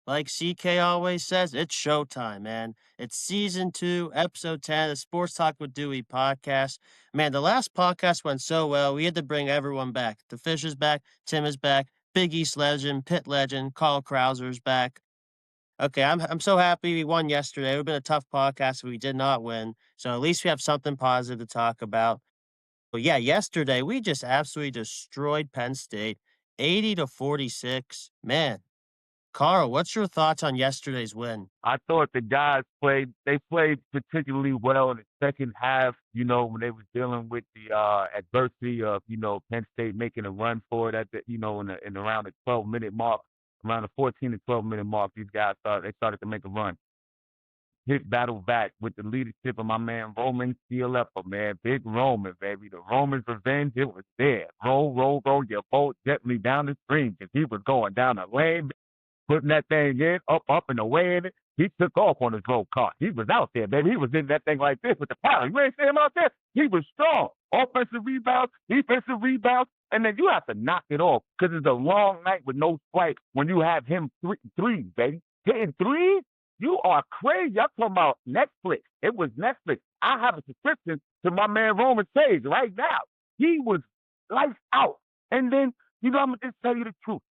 Like CK always says, it's showtime, man. It's season 2, episode 10 of the Sports Talk with Duey podcast. Man, the last podcast went so well, we had to bring everyone back. The Fish is back, Tim is back, Big East legend, Pitt legend, Carl Krauser's back. Okay, I'm so happy we won yesterday. It would have been a tough podcast if we did not win. So at least we have something positive to talk about. But yeah, yesterday we just absolutely destroyed Penn State, 80-46. Man, Carl, what's your thoughts on yesterday's win? I thought the guys they played particularly well in the second half, when they was dealing with the adversity of, Penn State making a run for it at the, in around the 12-minute mark, around the 14 to 12-minute mark, these guys started to make a run. Hit battle back with the leadership of my man Roman Cialeppa, man. Big Roman, baby. The Roman's revenge, it was there. Roll, roll, roll your boat gently down the stream because he was going down the lane, putting that thing in, up and away in it. He took off on his road car. He was out there, baby. He was in that thing like this with the power. You ain't see him out there? He was strong. Offensive rebounds, defensive rebounds, and then you have to knock it off because it's a long night with no strike when you have him threes, baby. Hitting threes? You are crazy. I'm talking about Netflix. It was Netflix. I have a subscription to my man Roman Sage right now. He was lights out. And then, I'm going to just tell you the truth.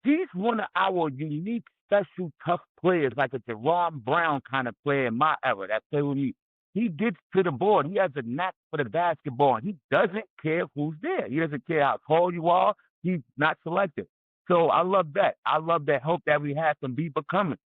He's one of our unique, special, tough players, like a Jerron Brown kind of player in my era. That play with me. He gets to the board. He has a knack for the basketball. And he doesn't care who's there. He doesn't care how tall you are. He's not selective. So I love that. I love that hope that we have from Beaver coming.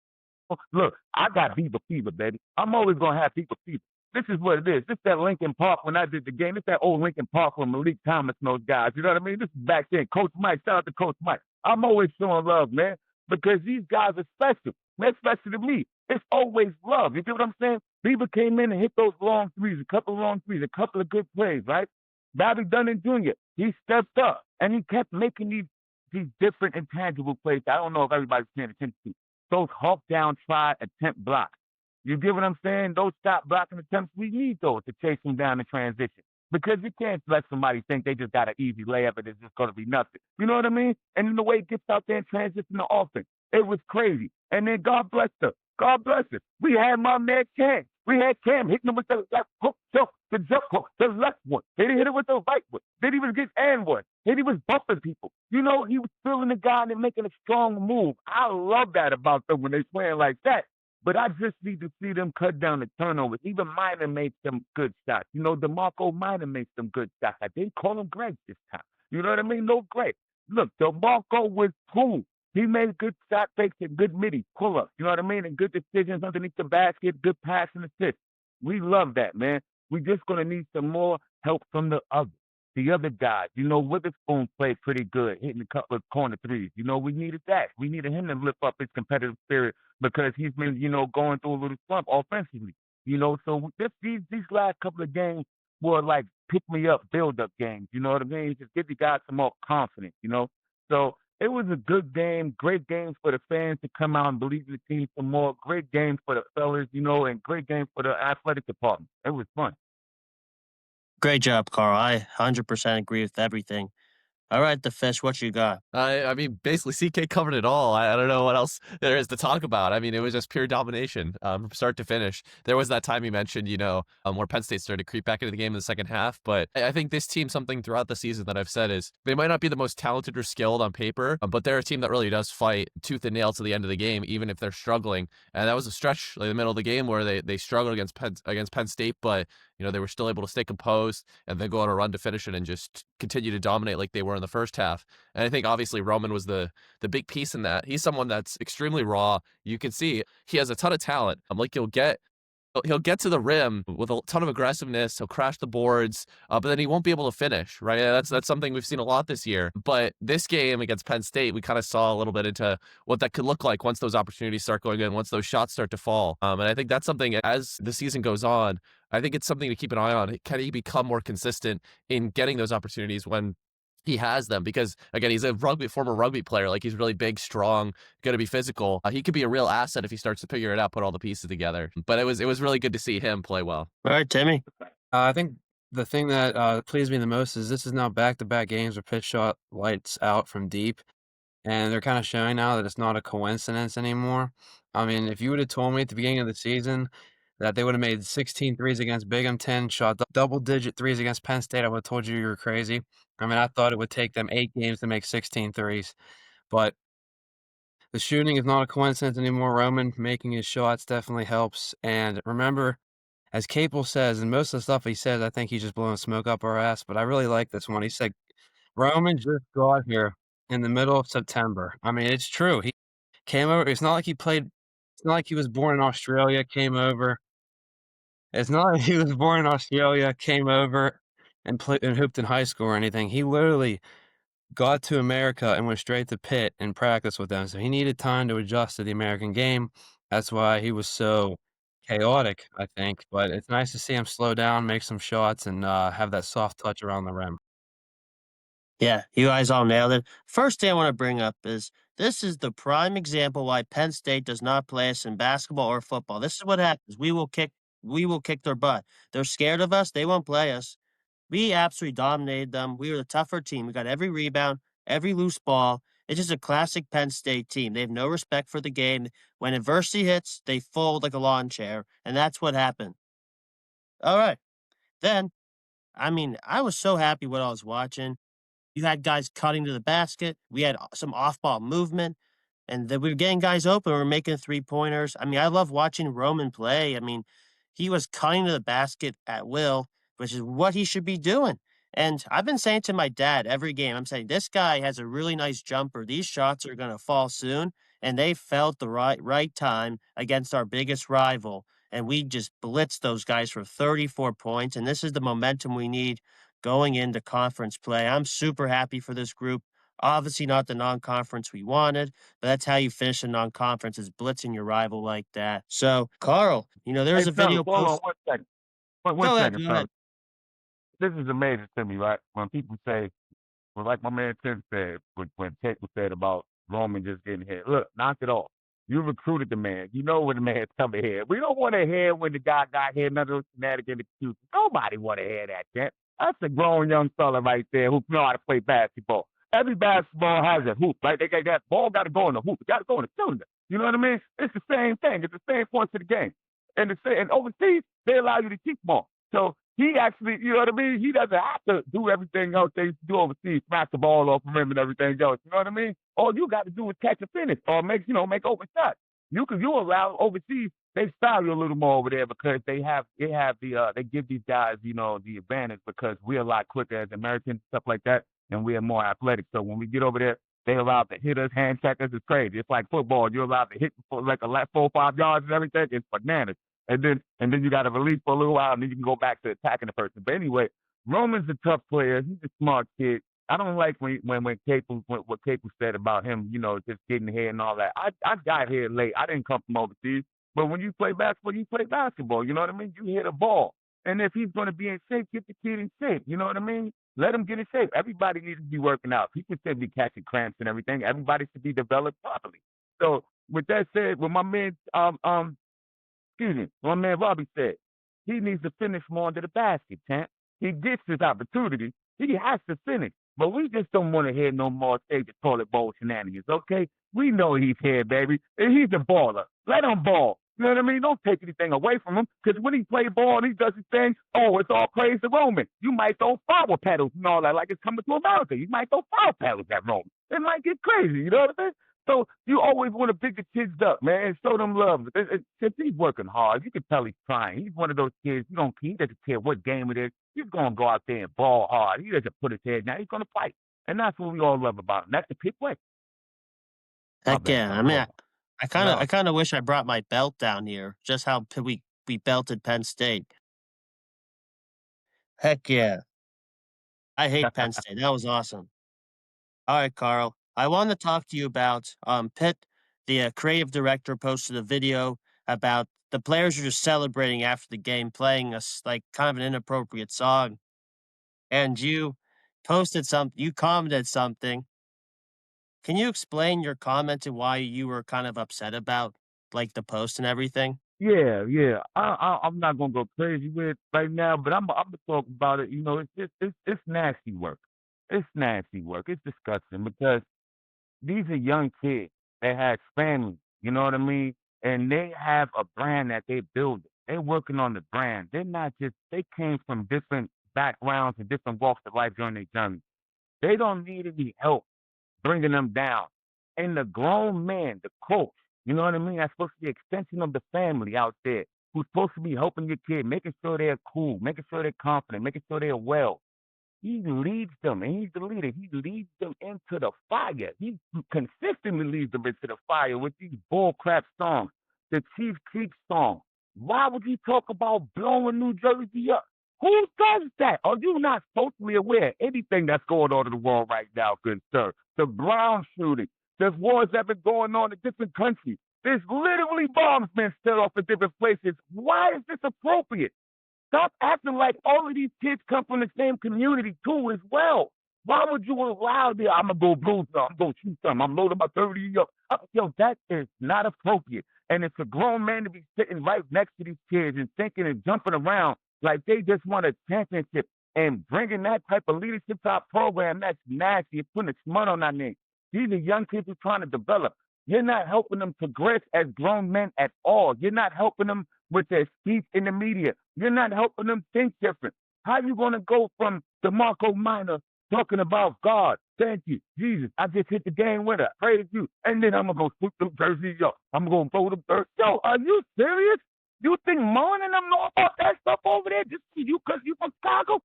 Look, I got Beaver fever, baby. I'm always going to have Beaver fever. This is what it is. This that Lincoln Park when I did the game. This that old Lincoln Park when Malik Thomas and those guys. You know what I mean? This is back then. Coach Mike, shout out to Coach Mike. I'm always showing love, man, because these guys are special. They're special to me. It's always love. You get what I'm saying? Beaver came in and hit those long threes, a couple of long threes, a couple of good plays, right? Bobby Dunnan Jr., he stepped up, and he kept making these different intangible plays. I don't know if everybody's paying attention to. Those hawk down, try, attempt blocks. You get what I'm saying? Those stop blocking attempts, we need those to chase them down in transition. Because you can't let somebody think they just got an easy layup and it's just going to be nothing. You know what I mean? And then the way it gets out there and transition to offense, it was crazy. And then God bless her. God bless her. We had my man Cam. We had Cam hitting him with the left hook, the jump hook, the left one. Then he hit it with the right one. Then he was getting and one. Then he was bumping people. He was feeling the guy and then making a strong move. I love that about them when they playing like that. But I just need to see them cut down the turnovers. Even Minor made some good shots. DeMarco Minor made some good shots. I didn't call him Greg this time. You know what I mean? No Greg. Look, DeMarco was cool. He made good shot fakes and good midi pull-ups. You know what I mean? And good decisions underneath the basket, good pass and assist. We love that, man. We're just going to need some more help from the other guys. Witherspoon played pretty good, hitting a couple of corner threes. We needed that. We needed him to lift up his competitive spirit because he's been, going through a little slump offensively. So these last couple of games were like pick-me-up, build-up games. You know what I mean? Just give the guys some more confidence, So it was a good game, great games for the fans to come out and believe in the team some more, great games for the fellas, and great games for the athletic department. It was fun. Great job, Carl. I 100% agree with everything. All right, the Fish, what you got? I mean, basically, CK covered it all. I don't know what else there is to talk about. I mean, it was just pure domination from start to finish. There was that time you mentioned, where Penn State started to creep back into the game in the second half. But I think this team, something throughout the season that I've said is they might not be the most talented or skilled on paper, but they're a team that really does fight tooth and nail to the end of the game, even if they're struggling. And that was a stretch like the middle of the game where they struggled against Penn State, but they were still able to stay composed and then go on a run to finish it and just continue to dominate like they were in the first half. And I think obviously Roman was the big piece in that. He's someone that's extremely raw. You can see he has a ton of talent. He'll get to the rim with a ton of aggressiveness. He'll crash the boards, but then he won't be able to finish, right? That's something we've seen a lot this year. But this game against Penn State, we kind of saw a little bit into what that could look like once those opportunities start going in, once those shots start to fall. And I think that's something as the season goes on, I think it's something to keep an eye on. Can he become more consistent in getting those opportunities when he has them? Because again, he's a former rugby player. Like, he's really big, strong, going to be physical. He could be a real asset if he starts to figure it out, put all the pieces together. But it was really good to see him play well. All right, Timmy. I think the thing that pleased me the most is this is now back-to-back games where Pitt shot lights out from deep. and they're kinda showing now that it's not a coincidence anymore. I mean, if you would've told me at the beginning of the season that they would've made 16 threes against Binghamton, shot double-digit threes against Penn State, I would've told you were crazy. I mean, I thought it would take them 8 games to make 16 threes, but the shooting is not a coincidence anymore. Roman making his shots definitely helps, and remember, as Capel says, and most of the stuff he says, I think he's just blowing smoke up our ass, but I really like this one. He said, "Roman just got here in the middle of September." I mean, it's true. He came over. It's not like he was born in Australia, came over. It's not like he was born in Australia, came over, and played and hooped in high school or anything. He literally got to America and went straight to Pitt and practiced with them, so he needed time to adjust to the American game. That's why he was so chaotic, I think, but it's nice to see him slow down, make some shots, and, have that soft touch around the rim. Yeah, you guys all nailed it. First thing I want to bring up is this is the prime example why Penn State does not play us in basketball or football. This is what happens. We will kick their butt. They're scared of us. They won't play us. We absolutely dominated them. We were the tougher team. We got every rebound, every loose ball. It's just a classic Penn State team. They have no respect for the game. When adversity hits, they fold like a lawn chair, and that's what happened. All right. Then, I mean, I was so happy what I was watching. You had guys cutting to the basket. We had some off-ball movement, and then we were getting guys open. We were making three-pointers. I mean, I love watching Roman play. I mean, he was cutting to the basket at will, which is what he should be doing. And I've been saying to my dad every game, I'm saying, this guy has a really nice jumper. These shots are going to fall soon. And they felt the right time against our biggest rival. And we just blitzed those guys for 34 points. And this is the momentum we need going into conference play. I'm super happy for this group. Obviously, not the non conference we wanted, but that's how you finish a non conference is blitzing your rival like that. So, Carl, Hey, there's a fellas, video hold on post. one second. One Go ahead, second, go ahead. fellas. This is amazing to me, right? When people say, well, like my man Tim said, when Tackle said about Roman just getting hit. Look, knock it off. You recruited the man. You know when the man's coming here. We don't want to hear when the guy got here, none of those shenanigans excuses. Nobody want to hear that, Tent. That's a grown young fella right there who know how to play basketball. Every basketball has a hoop, right? They got that ball got to go in the hoop. It got to go in the cylinder. You know what I mean? It's the same thing. It's the same points to the game. And overseas, they allow you to keep ball. So he actually, you know what I mean? He doesn't have to do everything else they used to do overseas, smash the ball off of him and everything else. You know what I mean? All you got to do is catch a finish or make open shots. You allow overseas, they style you a little more over there because they give these guys, the advantage because we're a lot quicker as Americans, stuff like that, and we're more athletic. So when we get over there, they allowed to hit us, hand check us. It's crazy. It's like football. You're allowed to hit for like a last 4 or 5 yards and everything. It's bananas. And then you got to release for a little while, and then you can go back to attacking the person. But anyway, Roman's a tough player. He's a smart kid. I don't like when what Capel said about him, just getting here and all that. I got here late. I didn't come from overseas. But when you play basketball, you play basketball. You know what I mean? You hit a ball. And if he's going to be in shape, get the kid in shape. You know what I mean? Let him get in shape. Everybody needs to be working out. People should be catching cramps and everything. Everybody should be developed properly. So with that said, when my man my man Robbie said, he needs to finish more under the basket, champ. He gets his opportunity. He has to finish. But we just don't want to hear no more stage the toilet bowl shenanigans, okay? We know he's here, baby. And he's a baller. Let him ball. You know what I mean? Don't take anything away from him. Because when he play ball and he does his thing, it's all praise to Roman. You might throw flower petals and all that like it's coming to America. You might throw flower petals at Roman. It might get crazy, you know what I mean? So you always want to pick the kids up, man, and show them love. Since he's working hard, you can tell he's trying. He's one of those kids. He doesn't care what game it is. He's gonna go out there and ball hard. He doesn't put his head down. He's gonna fight, and that's what we all love about him. That's the Pitt way. My Heck bad, yeah. Tom. I Go mean, ahead. I kind of wish I brought my belt down here, just how we belted Penn State. Heck yeah. I hate Penn State. That was awesome. All right, Carl. I want to talk to you about Pitt. The creative director posted a video about the players are just celebrating after the game, playing like kind of an inappropriate song. And you you commented something. Can you explain your comment and why you were kind of upset about like the post and everything? Yeah. I'm not gonna go crazy with it right now, but I'm gonna talk about it. It's nasty work. It's nasty work. It's disgusting because these are young kids that has families, you know what I mean? And they have a brand that they build. They're working on the brand. They're not just, they came from different backgrounds and different walks of life during their journey. They don't need any help bringing them down. And the grown man, the coach, you know what I mean? That's supposed to be an extension of the family out there who's supposed to be helping your kid, making sure they're cool, making sure they're confident, making sure they're well. He leads them, and he's the leader. He leads them into the fire. He consistently leads them into the fire with these bullcrap songs, the Chief Keef song. Why would you talk about blowing New Jersey up? Who does that? Are you not totally aware of anything that's going on in the world right now, good sir? The Brown shooting, there's wars that have been going on in different countries. There's literally bombs being set off in different places. Why is this appropriate? Stop acting like all of these kids come from the same community too as well. Why would you allow the, I'm going to go blow some, I'm going to shoot some, I'm loading my 30 up. Yo, that is not appropriate. And it's a grown man to be sitting right next to these kids and thinking and jumping around like they just want a championship and bringing that type of leadership to our program. That's nasty. It's putting a smut on our name. These are young kids who are trying to develop. You're not helping them progress as grown men at all. You're not helping them with their speech in the media. You're not helping them think different. How are you going to go from DeMarco Minor talking about God? Thank you, Jesus. I just hit the game winner. Praise you. And then I'm going to go swoop them jerseys up. I'm going to throw them birds. Yo, are you serious? You think Moan and them know about that stuff over there just because you from Chicago?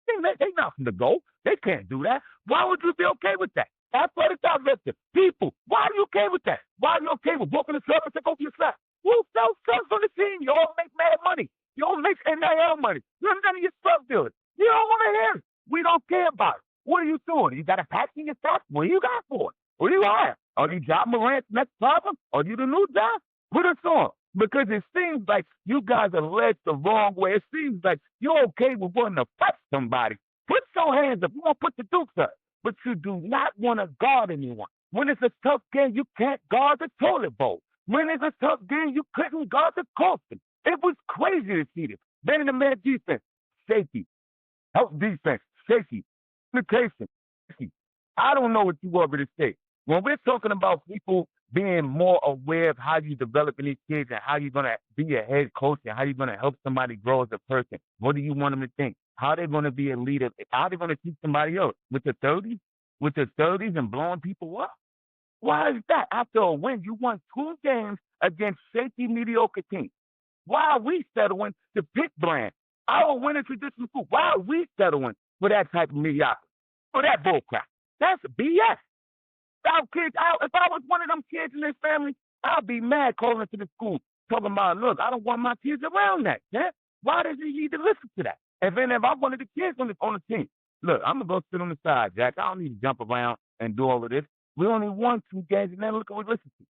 They not from the go. They can't do that. Why would you be okay with that? Athletic director, people, why are you okay with that? Why are you okay with walking the club and take over your side? Who sells drugs on the team? You all make mad money. You all make NIL money. You're none of your drug dealers. You don't want to hear it. We don't care about it. What are you doing? You got a patch in your socks? What do you got for it? What do you hire? Are you John Morant's next problem? Are you the new John? Put us on. Because it seems like you guys are led the wrong way. It seems like you're okay with wanting to fight somebody. Put your hands up. You want to put the dukes up. But you do not want to guard anyone. When it's a tough game, you can't guard the toilet bowl. When it's a tough game, you couldn't guard the coffin. It was crazy to see this. Then in the man defense, shaky. Help defense, shaky. Communication, shaky. I don't know what you want me to say. When we're talking about people being more aware of how you developing these kids and how you're going to be a head coach and how you're going to help somebody grow as a person, what do you want them to think? How they're going to be a leader? How they're going to teach somebody else? With the 30s? With the 30s and blowing people up? Why is that? After a win, you won 2 games against shaky, mediocre teams. Why are we settling the Pitt brand? Our winning traditional food. Why are we settling for that type of mediocrity? For that bullcrap? That's BS. Our kids, if I was one of them kids in this family, I'd be mad calling into the school, talking about, look, I don't want my kids around that. Yeah? Why does he need to listen to that? If I'm one of the kids on the team, look, I'm going to go sit on the side, Jack. I don't need to jump around and do all of this. We only won 2 games, and then look what we listen to.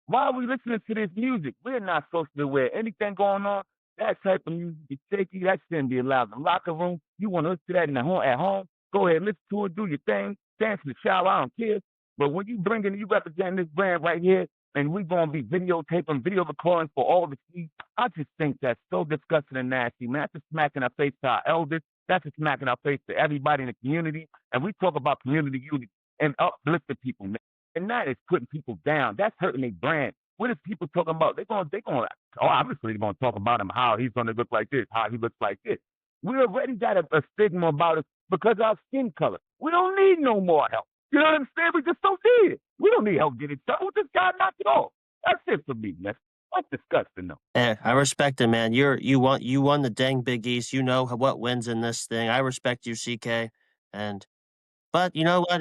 Why are we listening to this music? We're not supposed to be aware of anything going on. That type of music is shaky. That shouldn't be allowed in the locker room. You want to listen to that at home, go ahead, listen to it, do your thing, dance in the shower, I don't care. But when you represent this brand right here, and we're going to be videotaping, video recording for all the see, I just think that's so disgusting and nasty, man. That's a smack in our face to our elders. That's a smack in our face to everybody in the community. And we talk about community unity and uplifting people, man. And that is putting people down. That's hurting their brand. What is people talking about? Obviously they're going to talk about him, how he's going to look like this, how he looks like this. We already got a stigma about us because of our skin color. We don't need no more help. You know what I'm saying? We just don't need it. We don't need help getting trouble. This guy knocked it off. That's it for me, man. That's disgusting, though. Yeah, I respect it, man. You won the dang Big East. You know what wins in this thing. I respect you, CK. But you know what?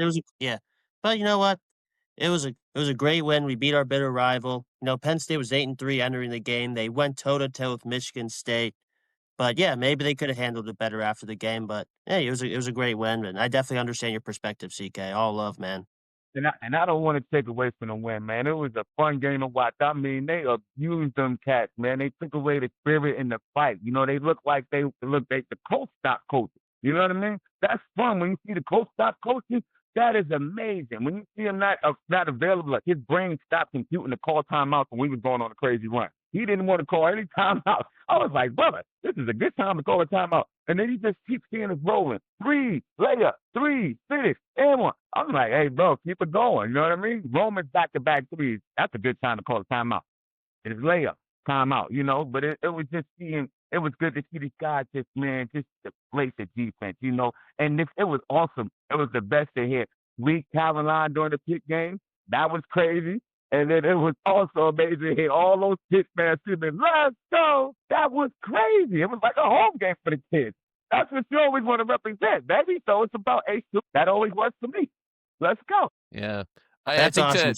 But you know what? It was a great win. We beat our bitter rival. You know, Penn State was 8-3 entering the game. They went toe to toe with Michigan State. But yeah, maybe they could have handled it better after the game. But hey, it was a great win, and I definitely understand your perspective, CK. All love, man. And I don't want to take away from the win, man. It was a fun game to watch. I mean, they abused them cats, man. They took away the spirit in the fight. You know, they look like the coach stopped coaching. You know what I mean? That's fun when you see the coach stop coaching. That is amazing. When you see him not available, like his brain stopped computing to call timeouts when we was going on a crazy run. He didn't want to call any timeout. I was like, brother, this is a good time to call a timeout. And then he just keeps seeing us rolling. 3, layup, 3, finish, and 1. I'm like, hey, bro, keep it going. You know what I mean? Roman's back-to-back threes. That's a good time to call a timeout. It's layup, timeout, you know. But it was just seeing, it was good to see these guys just the place of defense, you know. And it was awesome. It was the best to hear. Weak Caroline during the Pitt game. That was crazy. And then it was also amazing to hear all those Pitt fans screaming, let's go. That was crazy. It was like a home game for the kids. That's what you always want to represent, baby. So it's about A2. That always was for me. Let's go. Yeah. I That's think awesome,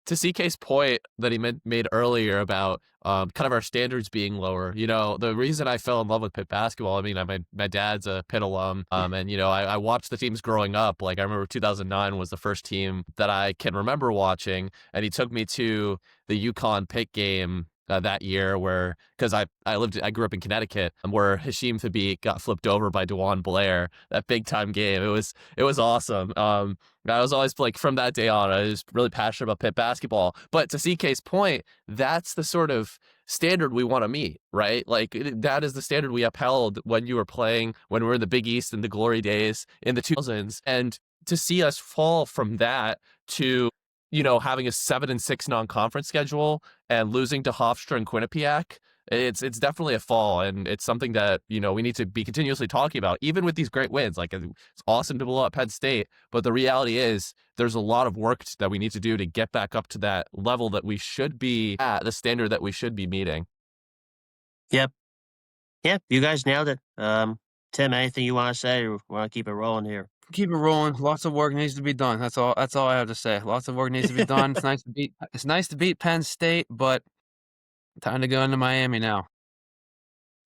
to CK's point that he made earlier about kind of our standards being lower, you know, the reason I fell in love with Pitt basketball, I mean, my dad's a Pitt alum, and, you know, I watched the teams growing up. Like, I remember 2009 was the first team that I can remember watching, and he took me to the UConn Pitt game that year where, because I grew up in Connecticut, where Hashim Thabit got flipped over by DeJuan Blair, that big time game. It was awesome. I was always like, from that day on, I was really passionate about Pitt basketball. But to CK's point, that's the sort of standard we want to meet, right? Like, that is the standard we upheld when you were playing, when we were in the Big East in the glory days in the 2000s. And to see us fall from that to, you know, having a 7-6 non-conference schedule and losing to Hofstra and Quinnipiac, it's definitely a fall, and it's something that, you know, we need to be continuously talking about, even with these great wins. Like, it's awesome to blow up Penn State, but the reality is there's a lot of work that we need to do to get back up to that level that we should be at, the standard that we should be meeting. Yep. You guys nailed it. Tim, anything you want to say, or want to keep it rolling here? Keep it rolling. Lots of work needs to be done. That's all I have to say. Lots of work needs to be done. It's nice to beat Penn State, but time to go into Miami now.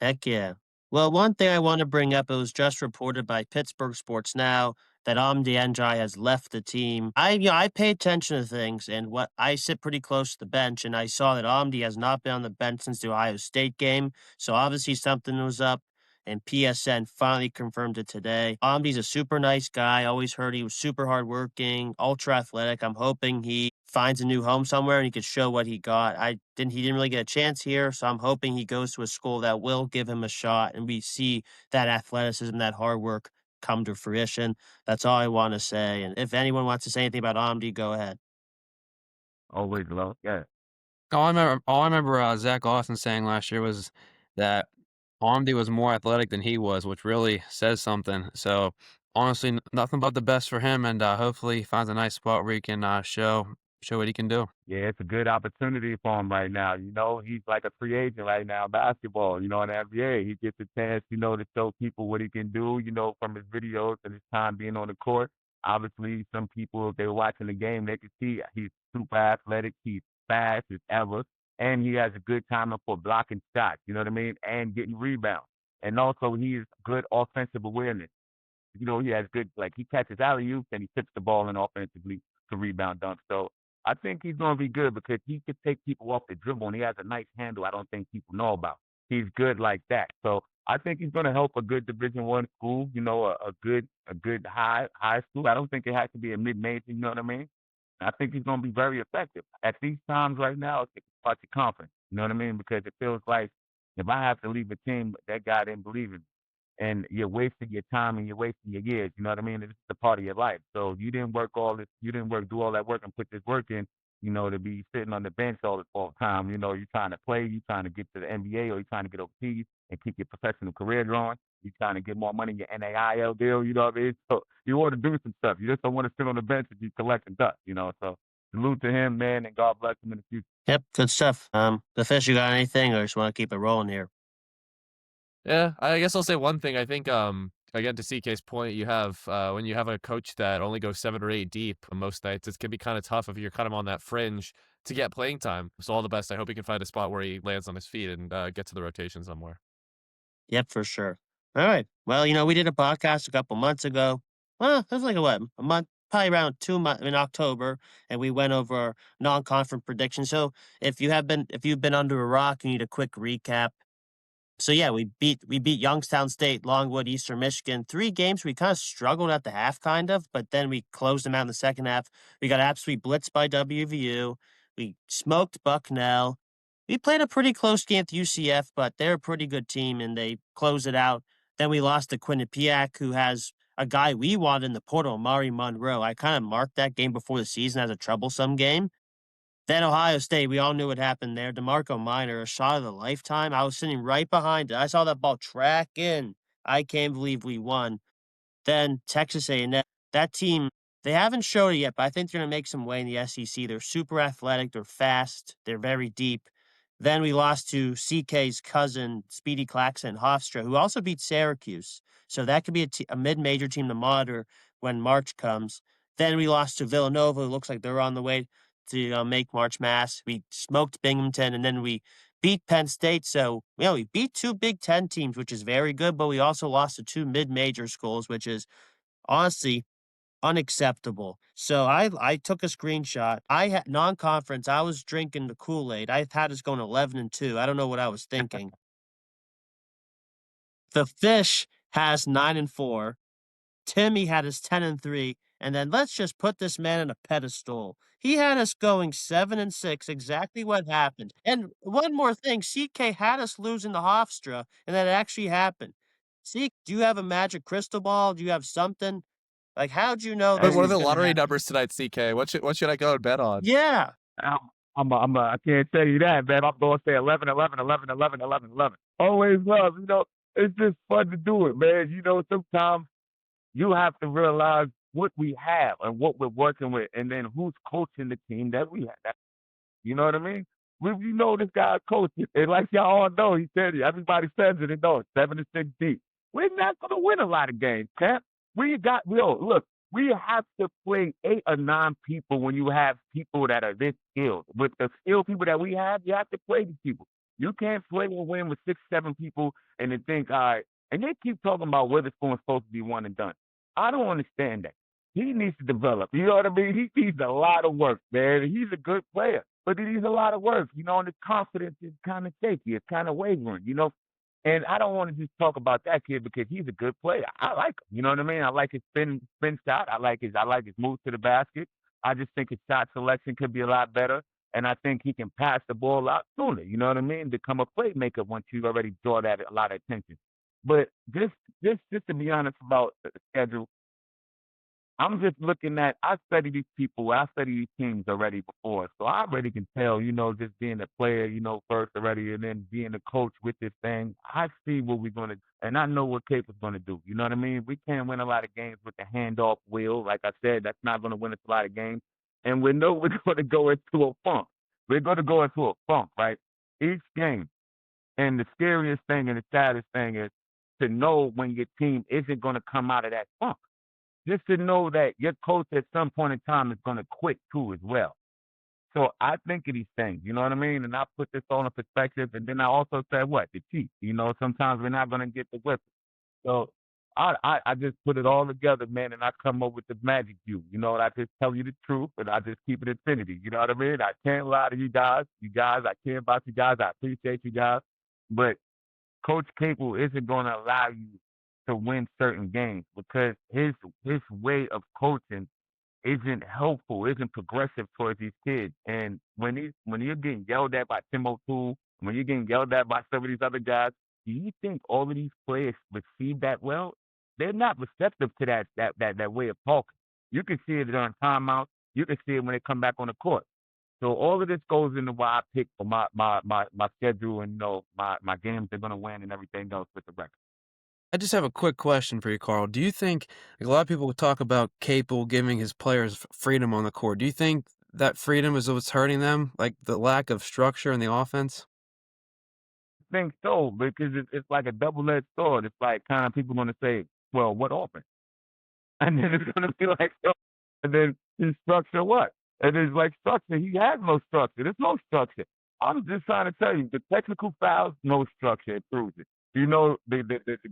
Heck yeah. Well, one thing I want to bring up, it was just reported by Pittsburgh Sports Now that Amdy N'Diaye has left the team. I pay attention to things, and what I sit pretty close to the bench, and I saw that Amdy has not been on the bench since the Ohio State game. So obviously something was up, and PSN finally confirmed it today. Amdy's a super nice guy. Always heard he was super hardworking, ultra athletic. I'm hoping he finds a new home somewhere and he could show what he got. He didn't really get a chance here, so I'm hoping he goes to a school that will give him a shot and we see that athleticism, that hard work come to fruition. That's all I want to say. And if anyone wants to say anything about Amdy, go ahead. Always love. Yeah. All I remember Zach Austin saying last year was that Amdy was more athletic than he was, which really says something. So honestly, nothing but the best for him, and hopefully he finds a nice spot where he can show what he can do. Yeah, it's a good opportunity for him right now. You know, he's like a free agent right now in basketball, you know, in the NBA. He gets a chance, you know, to show people what he can do, you know, from his videos and his time being on the court. Obviously, some people, if they were watching the game, they could see he's super athletic. He's fast as ever. And he has a good time for blocking shots, you know what I mean, and getting rebounds. And also, he has good offensive awareness. You know, he has good, like, he catches alley-oops and he tips the ball in offensively to rebound dunk. So I think he's going to be good because he could take people off the dribble, and he has a nice handle I don't think people know about. He's good like that. So I think he's going to help a good Division I school, you know, a good high school. I don't think it has to be a mid-major, you know what I mean? I think he's going to be very effective. At these times right now, it's about your confidence, you know what I mean? Because it feels like if I have to leave a team, that guy didn't believe in me. And you're wasting your time and you're wasting your years. You know what I mean? It's a part of your life. So you didn't do all that work and put this work in, you know, to be sitting on the bench all the time. You know, you're trying to play, you're trying to get to the NBA, or you're trying to get overseas and keep your professional career going. You're trying to get more money in your NAIL deal, you know what I mean? So you want to do some stuff. You just don't want to sit on the bench and be collecting dust, you know? So salute to him, man, and God bless him in the future. Yep, good stuff. The Fish, you got anything, or just want to keep it rolling here? Yeah, I guess I'll say one thing. I think, again, to CK's point, you have when you have a coach that only goes 7 or 8 deep most nights, it can be kind of tough if you're kind of on that fringe to get playing time. So all the best. I hope he can find a spot where he lands on his feet and get to the rotation somewhere. Yep, for sure. All right. Well, you know, we did a podcast a couple months ago. Well, it was like a month, probably around 2 months in October, and we went over non-conference predictions. So if you've been under a rock, you need a quick recap. So yeah, we beat Youngstown State, Longwood, Eastern Michigan. 3 games we kind of struggled at the half, kind of, but then we closed them out in the second half. We got absolutely blitzed by WVU. We smoked Bucknell. We played a pretty close game with UCF, but they're a pretty good team, and they close it out. Then we lost to Quinnipiac, who has a guy we wanted in the portal, Amari Monroe. I kind of marked that game before the season as a troublesome game. Then Ohio State, we all knew what happened there. DeMarco Minor, a shot of the lifetime. I was sitting right behind it. I saw that ball track in. I can't believe we won. Then Texas A&M, that team, they haven't showed it yet, but I think they're going to make some way in the SEC. They're super athletic. They're fast. They're very deep. Then we lost to CK's cousin, Speedy Claxton, Hofstra, who also beat Syracuse. So that could be a mid-major team to monitor when March comes. Then we lost to Villanova. It looks like they're on the way to make March Mass. We smoked Binghamton, and then we beat Penn State. So, we beat 2 Big Ten teams, which is very good, but we also lost to 2 mid-major schools, which is honestly unacceptable. So I took a screenshot. I had non-conference. I was drinking the Kool-Aid. I had us going 11-2. I don't know what I was thinking. The Fish has 9-4. Timmy had us 10-3. And then let's just put this man on a pedestal. He had us going 7-6, exactly what happened. And one more thing, CK had us losing to Hofstra, and that actually happened. See, do you have a magic crystal ball? Do you have something? Like, how'd you know this What are was the gonna lottery happen? numbers tonight, CK? What should I go and bet on? Yeah. I can't tell you that, man. I'm going to say 11, 11, 11, 11, 11, 11. Always love, it's just fun to do it, man. Sometimes you have to realize what we have and what we're working with, and then who's coaching the team that we have. You know what I mean? We know this guy's coaching, and like y'all all know, he said it. Everybody says it and knows 7-6 deep. We're not going to win a lot of games, Cap. Look, we have to play 8 or 9 people when you have people that are this skilled. With the skilled people that we have, you have to play these people. You can't play and win with 6, 7 people and then think, all right. And they keep talking about Witherspoon's supposed to be one and done. I don't understand that. He needs to develop. You know what I mean? He needs a lot of work, man. He's a good player, but he needs a lot of work. And his confidence is kind of shaky. It's kind of wavering, And I don't want to just talk about that kid because he's a good player. I like him. You know what I mean? I like his spin shot. I like his move to the basket. I just think his shot selection could be a lot better. And I think he can pass the ball out sooner. You know what I mean? Become a playmaker once you already draw that a lot of attention. But just to be honest about the schedule, I'm just looking at, I study these people, I study these teams already before. So I already can tell, just being a player, first already, and then being a coach with this thing, I see what we're going to, and I know what Capel's going to do. You know what I mean? We can't win a lot of games with the handoff wheel. Like I said, that's not going to win us a lot of games. And we know we're going to go into a funk. We're going to go into a funk, right? Each game. And the scariest thing and the saddest thing is to know when your team isn't going to come out of that funk. Just to know that your coach at some point in time is going to quit too as well. So I think of these things, you know what I mean? And I put this all in perspective. And then I also said, the Chiefs. Sometimes we're not going to get the whip. So I just put it all together, man, and I come up with the magic view. I just tell you the truth, and I just keep it infinity. You know what I mean? I can't lie to you guys. I care about you guys. I appreciate you guys. But Coach Capel isn't going to allow you to win certain games because his way of coaching isn't helpful, isn't progressive towards these kids. And when you're getting yelled at by Tim O'Toole, when you're getting yelled at by some of these other guys, do you think all of these players receive that well? They're not receptive to that way of talking. You can see it during timeouts. You can see it when they come back on the court. So all of this goes into why I pick for my schedule and my games they're gonna win and everything else with the record. I just have a quick question for you, Carl. Do you think a lot of people talk about Capel giving his players freedom on the court? Do you think that freedom is what's hurting them, like the lack of structure in the offense? I think so because it's like a double-edged sword. It's like kind of people gonna say, well, what offense? And then it's gonna be like, oh, and then his structure what? And it's like structure. He has no structure. There's no structure. I'm just trying to tell you, the technical fouls, no structure. It proves it. The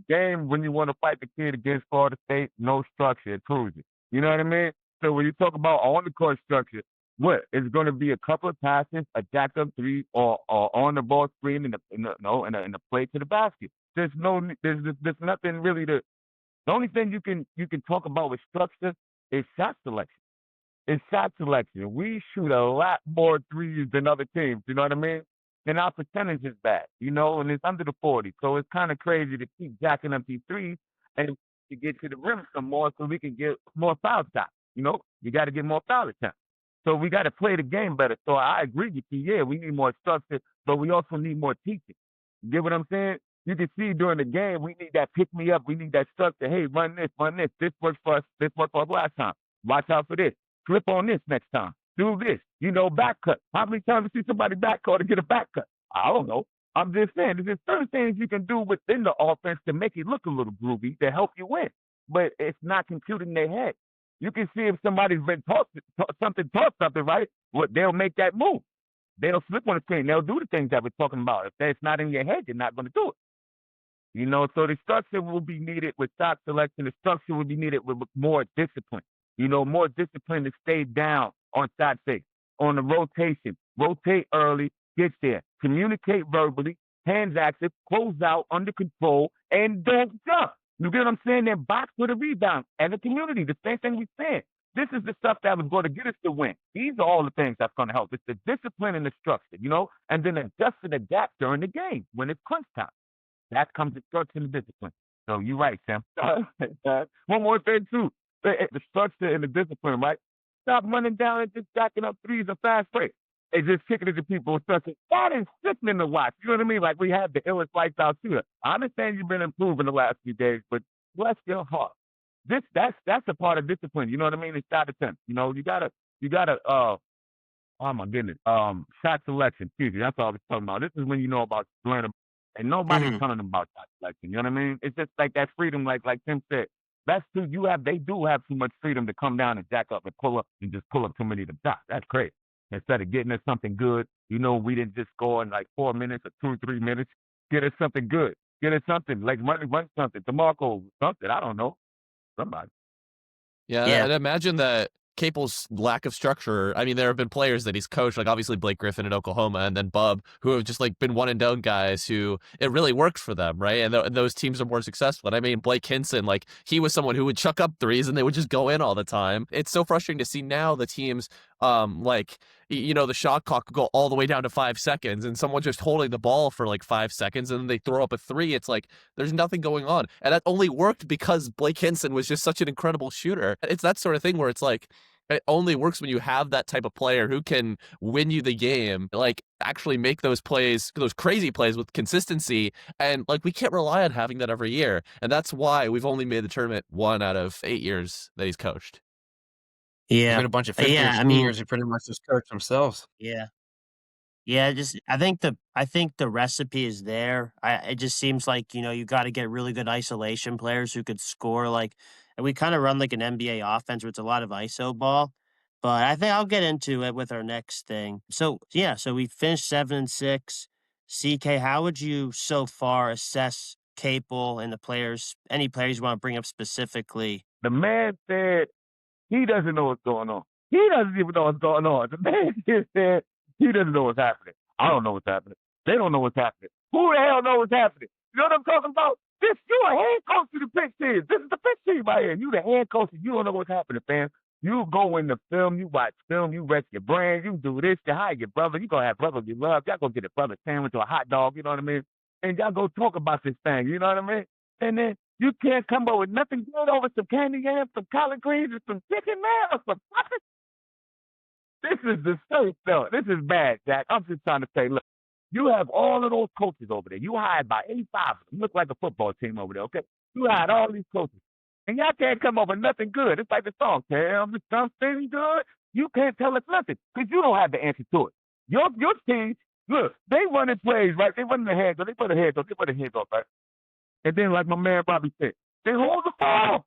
game when you want to fight the kid against Florida State, no structure. It proves it. You know what I mean? So when you talk about on the court structure, what is going to be a couple of passes, a jack up three, or on the ball screen in the play to the basket. There's nothing really to. The only thing you can talk about with structure is shot selection. is shot selection. We shoot a lot more threes than other teams. You know what I mean? And our percentage is bad, and it's under the 40. So it's kind of crazy to keep jacking up these threes and to get to the rim some more so we can get more foul shots. You got to get more foul attempts. So we got to play the game better. So I agree with you. Yeah, we need more structure, but we also need more teaching. You get what I'm saying? You can see during the game, we need that pick me up. We need that structure. Hey, run this, run this. This worked for us. This worked for us last time. Watch out for this. Flip on this next time. Do this. Back cut. How many times you see somebody back cut to get a back cut? I don't know. I'm just saying, there's certain things you can do within the offense to make it look a little groovy to help you win. But it's not computing their head. You can see if somebody's been taught something, right? They'll make that move. They'll flip on the screen. They'll do the things that we're talking about. If that's not in your head, you're not going to do it. So the structure will be needed with shot selection. The structure will be needed with more discipline. More discipline to stay down on shot fakes, on the rotation. Rotate early, get there. Communicate verbally, hands active, close out, under control, and don't jump. You get what I'm saying? Then box for the rebound. As a community, the same thing we're saying. This is the stuff that was going to get us to win. These are all the things that's going to help. It's the discipline and the structure, and then adjust and adapt during the game when it's crunch time. That comes the structure and the discipline. So you're right, Sam. One more thing, too. The structure and the discipline, right? Stop running down and just jacking up threes and fast break. They just kicking it to people and stuff. That is sickening to watch. You know what I mean? Like we have the illest lifestyle shooter. I understand you've been improving the last few days, but bless your heart. That's a part of discipline. You know what I mean? It's shot attempt. You gotta oh my goodness. Shot selection. Excuse me. That's all I was talking about. This is when you know about learning, and nobody's telling them about shot selection. You know what I mean? It's just like that freedom, like Tim said. That's too. They do have too much freedom to come down and jack up and pull up too many of them shots. That's crazy. Instead of getting us something good, we didn't just score in like 4 minutes or 2 or 3 minutes. Get us something good. Get us something like run something. DeMarco, something. I don't know. Somebody. Yeah, and imagine that Capel's lack of structure. I mean, there have been players that he's coached, like obviously Blake Griffin in Oklahoma, and then Bub, who have just like been one and done guys who it really worked for them, right? And those teams are more successful. And I mean, Blake Hinson, like he was someone who would chuck up threes and they would just go in all the time. It's so frustrating to see now the teams, the shot clock could go all the way down to 5 seconds and someone just holding the ball for like 5 seconds and then they throw up a three. It's like there's nothing going on. And that only worked because Blake Hinson was just such an incredible shooter. It's that sort of thing where it's like, it only works when you have that type of player who can win you the game, like actually make those plays, those crazy plays with consistency. And like, we can't rely on having that every year. And that's why we've only made the tournament 1 out of 8 years that he's coached. There's been a bunch of fifth years, seniors who pretty much just coach themselves. Yeah. I think the recipe is there. It just seems like, you got to get really good isolation players who could score and we kind of run like an NBA offense where it's a lot of ISO ball. But I think I'll get into it with our next thing. So we finished 7-6. CK, how would you so far assess Capel and the players, any players you want to bring up specifically? The man said he doesn't know what's going on. He doesn't even know what's going on. The man just said he doesn't know what's happening. I don't know what's happening. They don't know what's happening. Who the hell knows what's happening? You know what I'm talking about? You a head coach to the Pitt team. This is the Pitt team right here. You the head coach and you don't know what's happening, fam. You go in the film, you watch film, you rest your brain, you do this, you hire your brother, you gonna have brother you love, y'all go get a brother sandwich or a hot dog, you know what I mean? And y'all go talk about this thing, you know what I mean? And then you can't come up with nothing good over some candy yams, some collard greens, or some chicken, man, or some puppets. This is the same stuff. This is bad, Jack. I'm just trying to say, look, you have all of those coaches over there. You hired about 85 of them. You look like a football team over there, okay? You hired all these coaches. And y'all can't come up with nothing good. It's like the song, tell me something good. You can't tell us nothing because you don't have the answer to it. Your team, look, they running plays, right? They running the hands, they put the hands up, right? And then, like my man Bobby said, they hold the ball.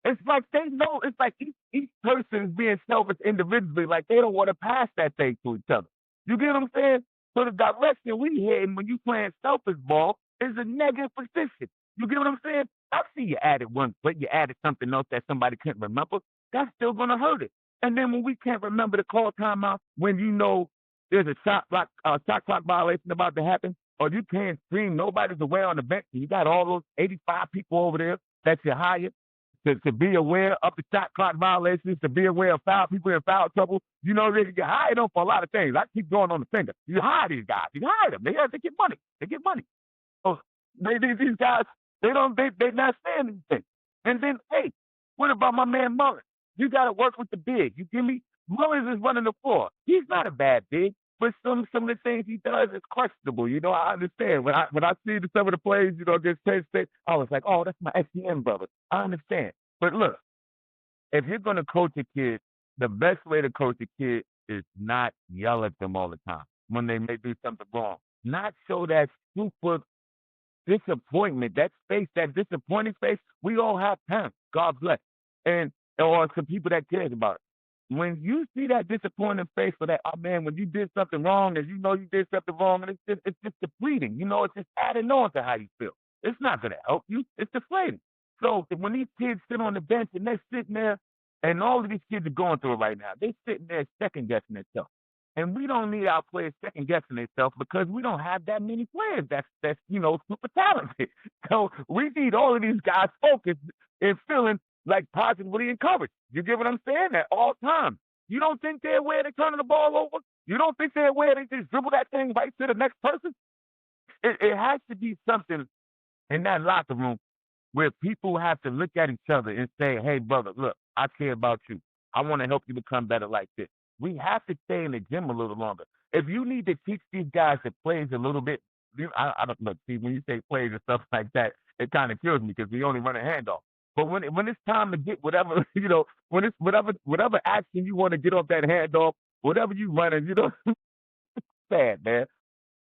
It's like they know, it's like each person is being selfish individually, like they don't want to pass that thing to each other. You get what I'm saying? So the direction we heading when you playing selfish ball is a negative position. You get what I'm saying? I see you added one play, you added something else that somebody couldn't remember. That's still going to hurt it. And then when we can't remember to call timeout, when you know there's a shot clock violation about to happen, or you can't scream, nobody's away on the bench, and you got all those 85 people over there that you hired, to be aware of the shot clock violations, to be aware of people in foul trouble. You know, they get hired on for a lot of things. I keep going on the finger. You hire these guys. You hire them. They get money. They get money. So these guys, they're not saying anything. And then, hey, what about my man Mullins? You got to work with the big. You give me Mullins is running the floor. He's not a bad big, but some of the things he does is questionable. You know, I understand. When I see some of the plays, you know, against Penn State, I was like, oh, that's my SEM brother. I understand. But look, if you're going to coach a kid, the best way to coach a kid is not yell at them all the time when they may do something wrong. Not show that super disappointment, that face, that disappointing face. We all have parents, God bless, or some people that cares about it. When you see that disappointing face for that, oh man, when you did something wrong and you know you did something wrong, and it's just depleting. You know, it's just adding on to how you feel. It's not going to help you. It's deflating. So when these kids sit on the bench and they're sitting there, and all of these kids are going through it right now, they're sitting there second guessing themselves. And we don't need our players second guessing themselves because we don't have that many players that's you know, super talented. So we need all of these guys focused and feeling like positively encouraged. You get what I'm saying? At all times. You don't think they're aware they're turning the ball over? You don't think they're aware they just dribble that thing right to the next person? It has to be something in that locker room where people have to look at each other and say, hey, brother, look, I care about you. I want to help you become better like this. We have to stay in the gym a little longer. If you need to teach these guys that plays a little bit, I don't look. See, when you say plays and stuff like that, it kind of kills me because we only run a handoff. But when it's time to get whatever, you know, when it's whatever action you want to get off that handoff, whatever you running, you know, sad, man.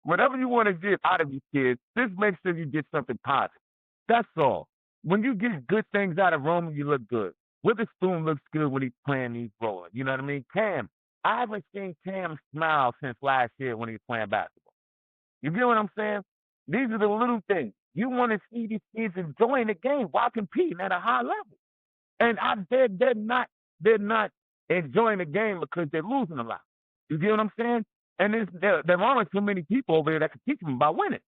Whatever you want to get out of these kids, just make sure you get something positive. That's all. When you get good things out of Roman, you look good. Witherspoon looks good when he's playing these roles. You know what I mean? Cam, I haven't seen Cam smile since last year when he was playing basketball. You get what I'm saying? These are the little things. You want to see these kids enjoying the game while competing at a high level. And they're not enjoying the game because they're losing a lot. You get what I'm saying? And there aren't too many people over there that can teach them about winning.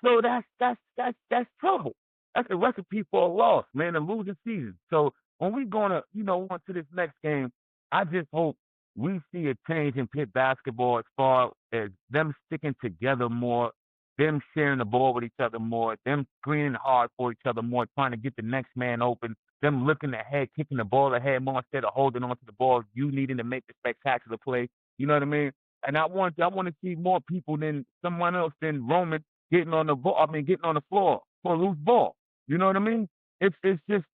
So that's trouble. That's a recipe for a loss, man, a losing season. So when we're gonna, you know, on to this next game, I just hope we see a change in Pitt basketball as far as them sticking together more, them sharing the ball with each other more, them screening hard for each other more, trying to get the next man open, them looking ahead, kicking the ball ahead more instead of holding on to the ball, you needing to make the spectacular play. You know what I mean? And I want to see more people than someone else than Roman getting on the ball. I mean, getting on the floor for a loose ball. You know what I mean? It's just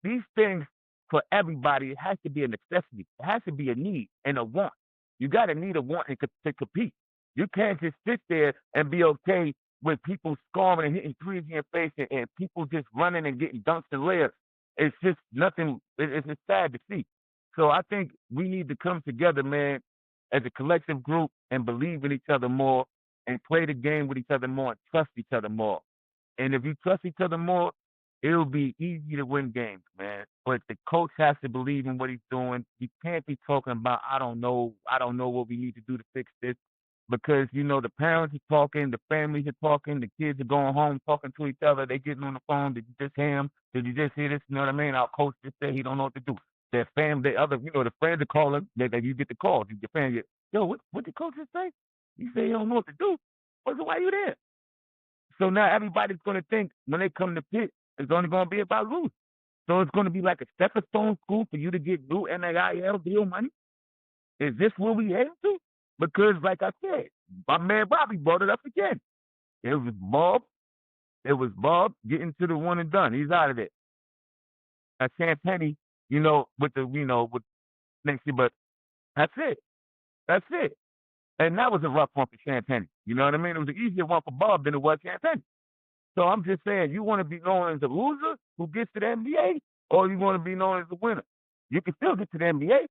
these things for everybody. It has to be a necessity. It has to be a need and a want. You got to need a want to compete. You can't just sit there and be okay with people scoring and hitting threes in your face and people just running and getting dunks and layups. It's just nothing. It's just sad to see. So I think we need to come together, man, as a collective group and believe in each other more and play the game with each other more and trust each other more. And if you trust each other more, it'll be easy to win games, man. But the coach has to believe in what he's doing. You can't be talking about, I don't know what we need to do to fix this. Because, you know, the parents are talking, the families are talking, the kids are going home talking to each other. They getting on the phone. Did you just hear him? Did you just hear this? You know what I mean? Our coach just said he don't know what to do. Their family, the friends are calling. That you get the call. Your family, yo, what the coach just say? You say you don't know what to do. Why you there? So now everybody's going to think when they come to Pitt, it's only going to be about losing. So it's going to be like a stepping stone school for you to get new NIL deal money. Is this where we heading to? Because, like I said, my man Bobby brought it up again. It was Bob getting to the one and done. He's out of it. That's Champagne, with next year, but that's it. That's it. And that was a rough one for Champagne. You know what I mean? It was an easier one for Bob than it was Champagne. So I'm just saying, you want to be known as a loser who gets to the NBA, or you want to be known as a winner? You can still get to the NBA.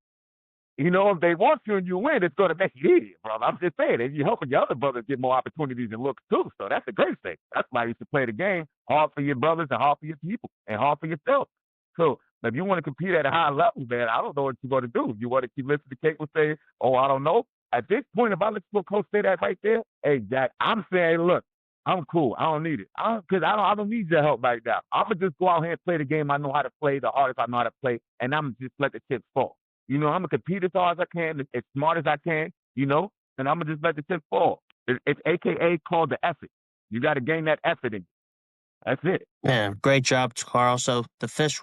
If they want you and you win, it's going to make you easier, brother. I'm just saying, and you're helping your other brothers get more opportunities and looks too. So that's a great thing. That's why you should play the game hard for your brothers and hard for your people and hard for yourself. So if you want to compete at a high level, man, I don't know what you're going to do. You want to keep listening to Capel say, oh, I don't know. At this point, if I let your coach say that right there, hey, Jack, I'm saying, look, I'm cool. I don't need it. I don't need your help like that. I'm gonna just go out here and play the game I know how to play, the hardest I know how to play, and I'm just let the chips fall. I'm gonna compete as hard as I can, as smart as I can, and I'm gonna just let the chips fall. It's AKA called the effort. You got to gain that effort in. That's it. Man, great job, Carl. So the Fish,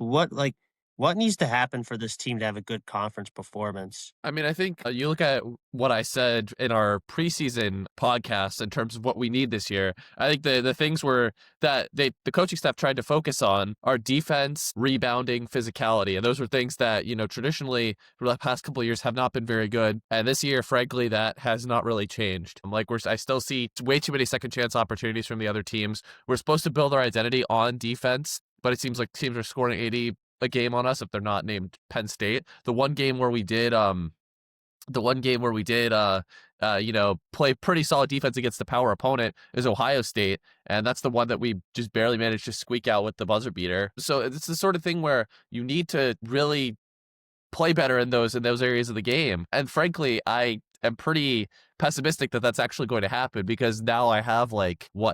what needs to happen for this team to have a good conference performance? I mean, I think you look at what I said in our preseason podcast in terms of what we need this year. I think the things were that the coaching staff tried to focus on are defense, rebounding, physicality, and those were things that traditionally for the past couple of years have not been very good. And this year, frankly, that has not really changed. I still see way too many second chance opportunities from the other teams. We're supposed to build our identity on defense, but it seems like teams are scoring 80 a game on us if they're not named Penn State. The one game where we did play pretty solid defense against the power opponent is Ohio State, and that's the one that we just barely managed to squeak out with the buzzer beater. So it's the sort of thing where you need to really play better in those areas of the game. And frankly, I am pretty pessimistic that that's actually going to happen, because now I have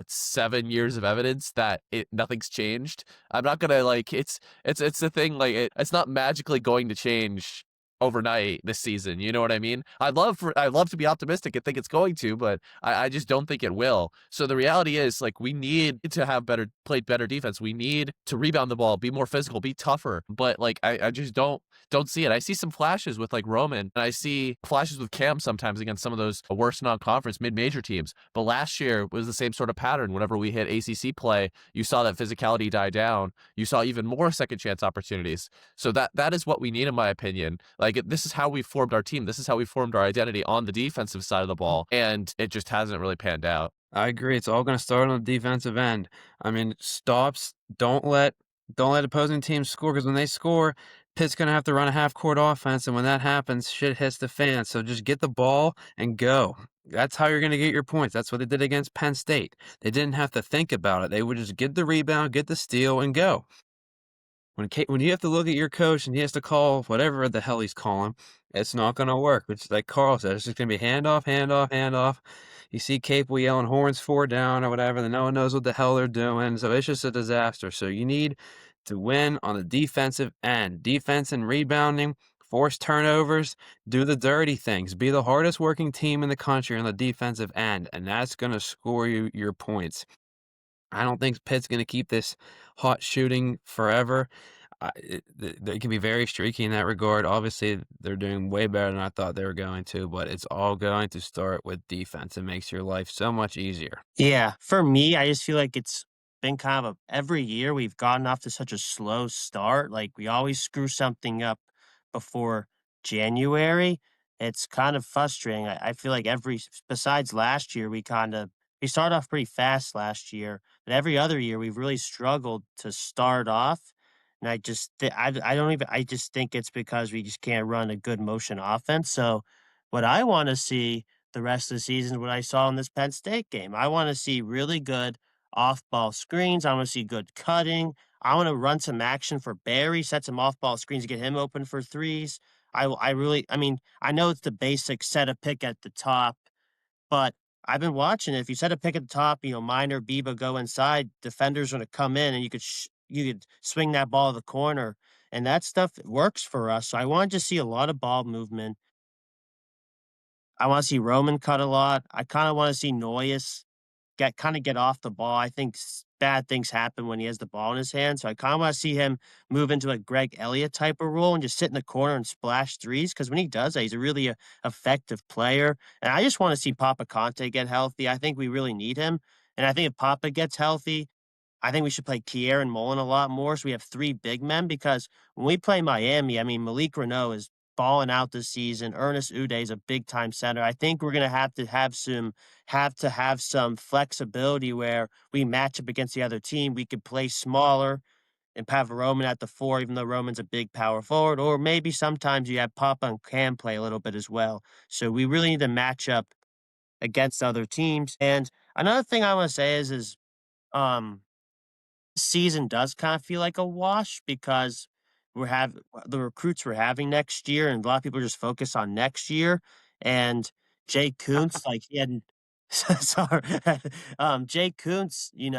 7 years of evidence that nothing's changed. I'm not gonna it's the thing, it's not magically going to change overnight this season. You know what I mean? I'd love to be optimistic and think it's going to, but I just don't think it will. So the reality is, we need to have played better defense. We need to rebound the ball, be more physical, be tougher. But I just don't see it. I see some flashes with Roman, and I see flashes with Cam sometimes against some of those worst non-conference mid-major teams. But last year was the same sort of pattern. Whenever we hit ACC play, you saw that physicality die down. You saw even more second chance opportunities. So that is what we need, in my opinion. This is how we formed our team. This is how we formed our identity on the defensive side of the ball, and it just hasn't really panned out. I agree. It's all going to start on the defensive end. I mean, stops. Don't let opposing teams score, because when they score, Pitt's going to have to run a half-court offense, and when that happens, shit hits the fan. So just get the ball and go. That's how you're going to get your points. That's what they did against Penn State. They didn't have to think about it. They would just get the rebound, get the steal, and go. When you have to look at your coach and he has to call whatever the hell he's calling, it's not going to work. It's like Carl said, it's just going to be handoff, handoff, handoff. You see Capel yelling horns 4 down or whatever, then no one knows what the hell they're doing. So it's just a disaster. So you need to win on the defensive end. Defense and rebounding, force turnovers, do the dirty things. Be the hardest working team in the country on the defensive end, and that's going to score you your points. I don't think Pitt's going to keep this hot shooting forever. They can be very streaky in that regard. Obviously, they're doing way better than I thought they were going to, but it's all going to start with defense. It makes your life so much easier. Yeah, for me, I just feel like it's been kind of every year we've gotten off to such a slow start. We always screw something up before January. It's kind of frustrating. I feel like besides last year, we started off pretty fast last year, but every other year we've really struggled to start off. And I just think it's because we just can't run a good motion offense. So what I want to see the rest of the season, what I saw in this Penn State game, I want to see really good off ball screens. I want to see good cutting. I want to run some action for Barry, set some off ball screens to get him open for threes. I mean, I know it's the basic set a pick at the top, but I've been watching it. If you set a pick at the top, Minor, Biba go inside, defenders are going to come in, and you could swing that ball to the corner, and that stuff works for us. So I want to see a lot of ball movement. I want to see Roman cut a lot. I kind of want to see Noyes get off the ball. I think bad things happen when he has the ball in his hand. So I kind of want to see him move into a Greg Elliott type of role and just sit in the corner and splash threes. Because when he does that, he's a really effective player. And I just want to see Papa Conte get healthy. I think we really need him. And I think if Papa gets healthy, I think we should play Kier and Mullen a lot more. So we have 3 big men, because when we play Miami, I mean, Malik Reneau is balling out this season. Ernest Uday is a big time center. I think we're going to have some flexibility where we match up against the other team. We could play smaller and have Roman at the 4, even though Roman's a big power forward, or maybe sometimes you have Papa and Cam play a little bit as well. So we really need to match up against other teams. And another thing I want to say is season does kind of feel like a wash, because the recruits we're having next year, and a lot of people just focus on next year. And Jay Kuntz, Sorry. Jay Kuntz, he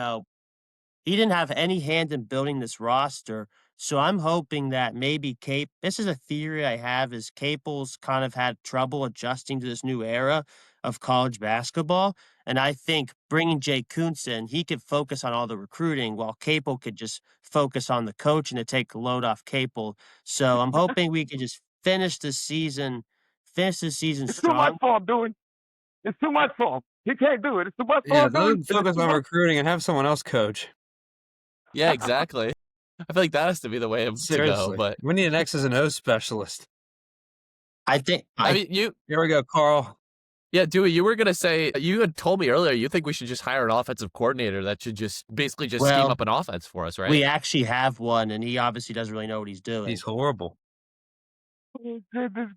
didn't have any hand in building this roster. So I'm hoping that maybe this is a theory I have, is Capel's kind of had trouble adjusting to this new era of college basketball. And I think bringing Jay Kuntz in, he could focus on all the recruiting while Capel could just focus on the coaching to take the load off Capel. So I'm hoping we could just finish the season It's too much strong. for him, Duey. It's too much for him. He can't do it. It's too much for Yeah, him, Duey. don't focus on recruiting and have someone else coach. Yeah, exactly. I feel like that has to be the way to go. Seriously. But We need an X's and O's specialist. I think I mean, Here we go, Carl. yeah, Dewey, you were gonna say, you had told me earlier you think we should just hire an offensive coordinator that should just basically just scheme Well, up an offense for us, right? we actually have one, and he obviously doesn't really know what he's doing. He's horrible.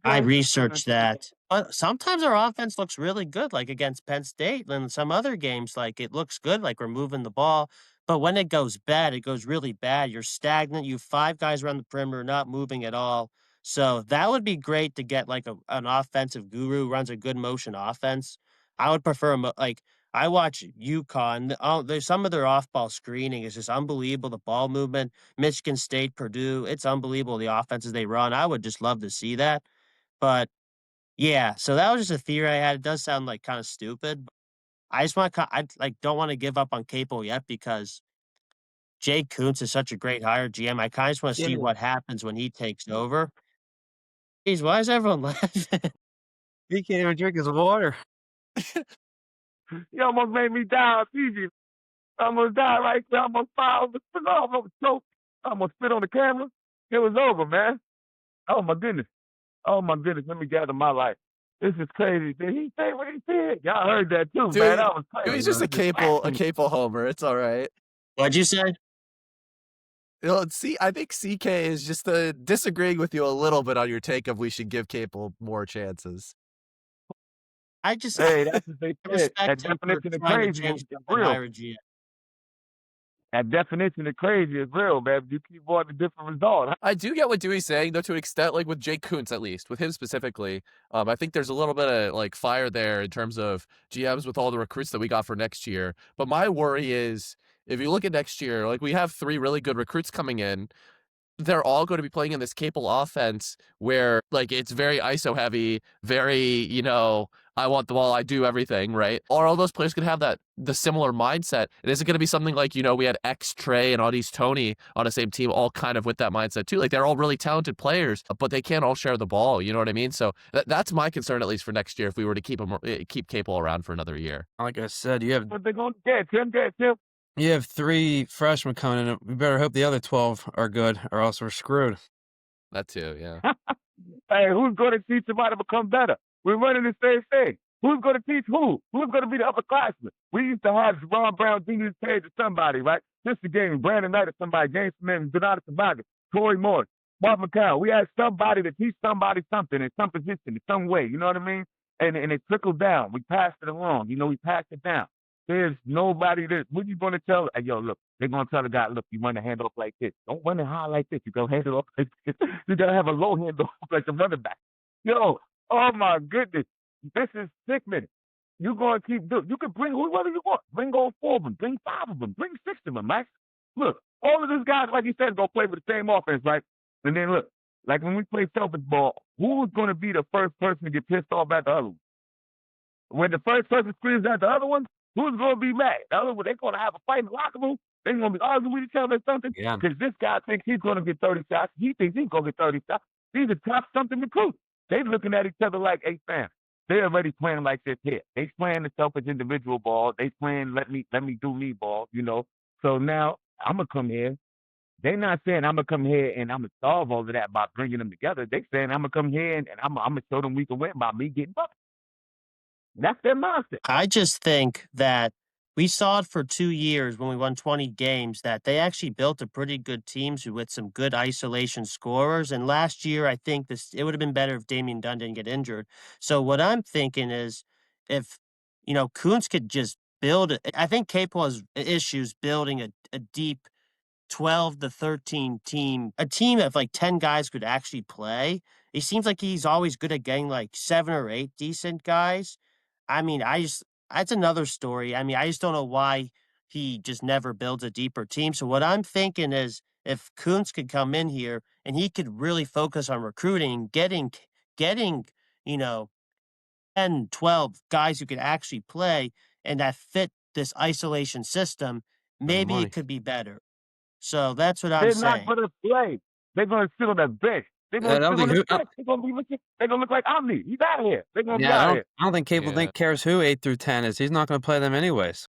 I researched that. But sometimes our offense looks really good, like against Penn State. And some other games, like it looks good, like we're moving the ball. But when it goes bad, it goes really bad. You're stagnant. You have 5 guys around the perimeter, not moving at all. So that would be great to get like an offensive guru, runs a good motion offense. I would prefer like I watch UConn. Oh, there's some of their off-ball screening is just unbelievable. The ball movement, Michigan State, Purdue, it's unbelievable the offenses they run. I would just love to see that. But yeah, so that was just a theory I had. It does sound like kind of stupid. I just want I like don't want to give up on Capel yet because Jay Kuntz is such a great hire GM. I kind of just want to see Yeah. what happens when he takes over. Jeez, why is everyone laughing? He can't even drink his water. You almost made me die. It's easy. I almost died right there. I almost fell. I almost spit off. I almost choked. I almost spit on the camera. It was over, man. Oh my goodness. Oh my goodness. Let me gather my life. This is crazy. Did he say what he said? Y'all heard that too, Dude, man. That was crazy. Dewey's just a Capel homer. It's all right. What'd you say? See, I think CK is just disagreeing with you a little bit on your take of we should give Capel more chances. I just Hey, that's what they said. That respect him for definition of trying to crazy change is the real. hire GM. That definition of crazy is real, man. You keep wanting a different result. I do get what Dewey's saying, though, to an extent, like with Jake Kuntz, at least, with him specifically. I think there's a little bit of like fire there in terms of GMs with all the recruits that we got for next year. But my worry is, if you look at next year, like we have 3 really good recruits coming in. They're all going to be playing in this Capel offense where like it's very ISO heavy, very, I want the ball, I do everything, right? Are all those players going to have the similar mindset? And is it going to be something like, we had X Trey and Audis Tony on the same team, all kind of with that mindset too? Like they're all really talented players, but they can't all share the ball. You know what I mean? So that's my concern, at least for next year, if we were to keep Capel around for another year. Like I said, you have What they going to get, Tim? You have 3 freshmen coming in. We better hope the other 12 are good, or else we're screwed. That too, yeah. Hey, who's going to teach somebody to become better? We're running the same thing. Who's going to teach who? Who's going to be the upperclassmen? We used to have Ron Brown, Jr. Page or somebody, right? Just a game, Brandon Knight or somebody, James Smith, Donato Sabaga, Corey Morris, Mark McCall. We had somebody to teach somebody something in some position, in some way. You know what I mean? And it trickled down. We passed it along. We passed it down. There's nobody that, what you going to tell? Hey, yo, look, they're going to tell the guy, look, you run the handoff like this. Don't run it high like this. You go hand it off like this. You got to have a low handoff like the running back. Yo, oh my goodness. This is sickening. You're going to keep doing, you can bring whoever you want. Bring all 4 of them. Bring 5 of them. Bring 6 of them, Max. Look, all of these guys, like you said, go play with the same offense, right? And then look, like when we play selfish ball, who's going to be the first person to get pissed off at the other one? When the first person screams at the other one, who's going to be mad? The other one, they're going to have a fight in the locker room. They're going to be arguing with each other or something. Yeah. Because this guy thinks he's going to get 30 shots. He thinks he's going to get 30 shots. These are top something recruits. They're looking at each other like, hey, fam, they're already playing like this here. They playing the selfish individual ball. They playing let me do me ball, So now I'm going to come here. They're not saying I'm going to come here and I'm going to solve all of that by bringing them together. They're saying I'm going to come here and I'm going to show them we can win by me getting buckets. That's their mindset. I just think that we saw it for 2 years when we won 20 games that they actually built a pretty good team with some good isolation scorers. And last year, I think it would have been better if Damian Dunn didn't get injured. So what I'm thinking is if, Kuntz could just build it. I think Capel has issues building a deep 12 to 13 team, a team of like 10 guys could actually play. It seems like he's always good at getting like 7 or 8 decent guys. I mean, that's another story. I mean, I just don't know why he just never builds a deeper team. So what I'm thinking is if Kuntz could come in here and he could really focus on recruiting, getting, you know, 10, 12 guys who could actually play and that fit this isolation system, And the maybe it money. could be better. So that's what I'm They're not saying. going to play. They're going to sit on the bench. They're I going to don't sit on think the who. bench. They're going to be looking. They're going to look like Amdy. He's out of here. They're going to be Yeah, out of here. I don't think Capel Yeah. cares who 8 through 10 is. He's not going to play them anyways.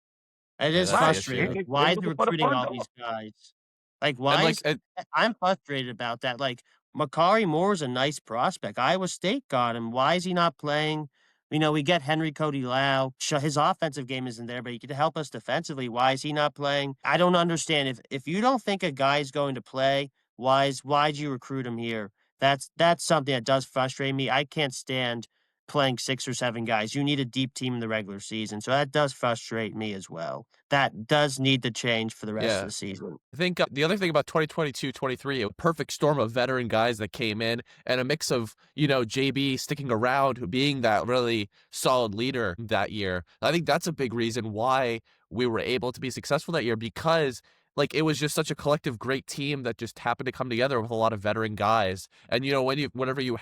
It Yeah, is that's the Right. issue. frustrating. They're Why is he looking for the recruiting front all door. these guys? Like, And why like, is I'm frustrated about that. Like, Makari Moore's a nice prospect. Iowa State got him. Why is he not playing? You know, we get Henry Cody Lau. His offensive game isn't there, but he could help us defensively. Why is he not playing? I don't understand. If you don't think a guy's going to play, why'd you recruit him here? That's something that does frustrate me. I can't stand playing 6 or 7 guys. You need a deep team in the regular season. So that does frustrate me as well. That does need to change for the rest of yeah. the season. I think the other thing about 2022-23, a perfect storm of veteran guys that came in and a mix of, JB sticking around, who being that really solid leader that year. I think that's a big reason why we were able to be successful that year, because like it was just such a collective great team that just happened to come together with a lot of veteran guys. And whenever you're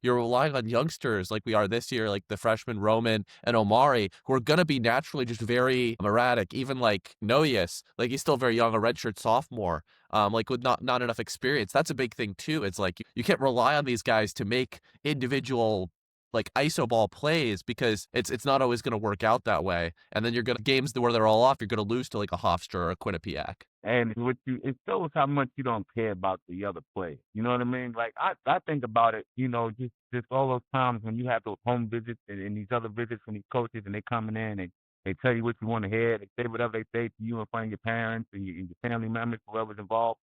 relying on youngsters like we are this year, like the freshman Roman and Omari, who are gonna be naturally just very erratic. Even like Noyes, like he's still very young, a redshirt sophomore, like with not enough experience. That's a big thing too. It's like you can't rely on these guys to make individual like iso ball plays, because it's not always going to work out that way. And then you're going to games where they're all off, you're going to lose to like a Hofstra or a Quinnipiac. And it shows how much you don't care about the other players. You know what I mean? Like I think about it, just all those times when you have those home visits and these other visits from these coaches, and they coming in and they tell you what you want to hear. They say whatever they say to you in front of your parents and your family members, whoever's involved.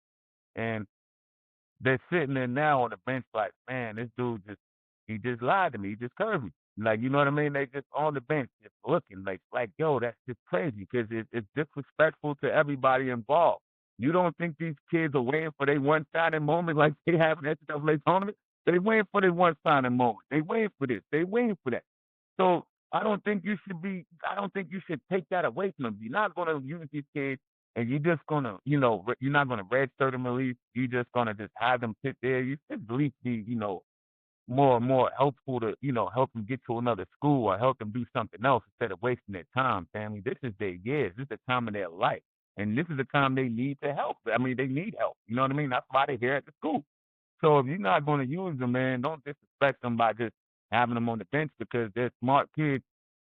And they're sitting there now on the bench like, man, this dude he just lied to me. He just curved me. Like, you know what I mean? They just on the bench just looking like, yo, that's just crazy, because it's disrespectful to everybody involved. You don't think these kids are waiting for their one-sided moment like they have in the NCAA tournament? They waiting for their one-sided moment. They waiting for this. They waiting for that. So I don't think you should take that away from them. You're not going to use these kids, and you're just going to, you're not going to redshirt them at least. You're just going to just have them sit there. You should at least be, more and more helpful to, help them get to another school or help them do something else instead of wasting their time, family. This is their years. This is the time of their life. And this is the time they need to help. I mean, they need help. You know what I mean? That's why they're here at the school. So if you're not going to use them, man, don't disrespect them by just having them on the bench, because they're smart kids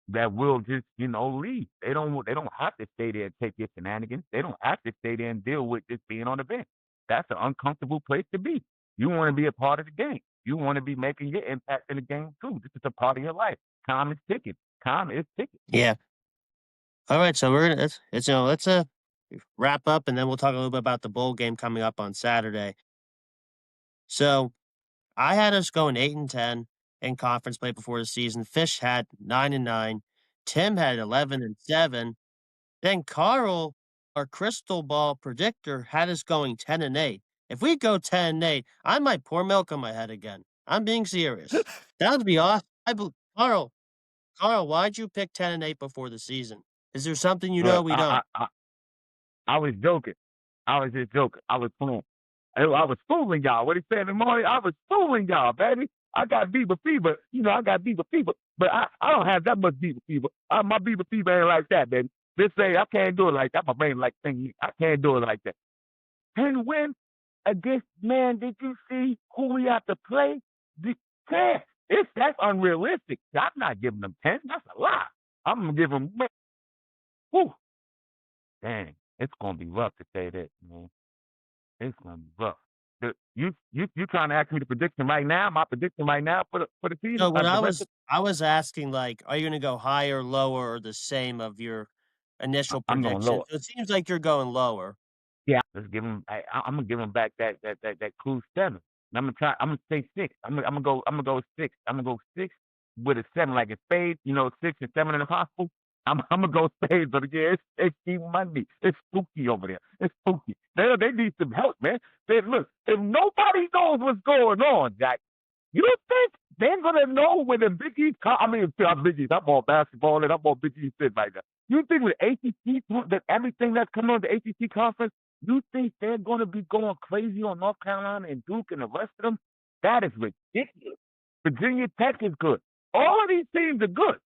that will just, leave. They don't have to stay there and take your shenanigans. They don't have to stay there and deal with just being on the bench. That's an uncomfortable place to be. You want to be a part of the game. You want to be making your impact in the game too. This is a part of your life. Time is ticking. Time is ticking. Yeah. All right. So we're gonna let's wrap up, and then we'll talk a little bit about the bowl game coming up on Saturday. So I had us going 8-10 in conference play before the season. Fish had 9-9. Tim had 11-7. Then Carl, our crystal ball predictor, had us going 10-8. If we go 10-8, I might pour milk on my head again. I'm being serious. That would be awesome. Carl, why'd you pick 10-8 before the season? Is there something you know Look, we don't? I was joking. I was just joking. I was playing. I was fooling y'all. What he said in the morning, I was fooling y'all, baby. I got Beaver fever. I got Beaver fever. But I don't have that much Beaver fever. My Beaver fever ain't like that, baby. Just say I can't do it like that. My brain like thing. I can't do it like that. And when against, man, did you see who we have to play? The 10. That's unrealistic. I'm not giving them 10. That's a lot. I'm gonna give them. Whew. Dang, it's gonna be rough to say that, man. It's gonna be rough. You trying to ask me the prediction right now? My prediction right now for the season? So when I was asking, like, are you gonna go higher, lower, or the same of your initial I'm going prediction? lower. So it seems like you're going lower. Yeah, let's give him. I'm gonna give him back that cool 7. And I'm gonna say 6. I'm gonna go 6. I'm gonna go 6 with a 7, like a spade. 6 and 7 in the possible. I'm gonna go spades, but yeah, it's Steve Monday. It's spooky over there. It's spooky. They need some help, man. Look, if nobody knows what's going on, Jack, You don't think they're gonna know when the Big East? I'm Big East. I'm on basketball and I'm on Big East right now. You think with ACC that everything that's coming on the ACC conference, you think they're gonna be going crazy on North Carolina and Duke and the rest of them? That is ridiculous. Virginia Tech is good. All of these teams are good.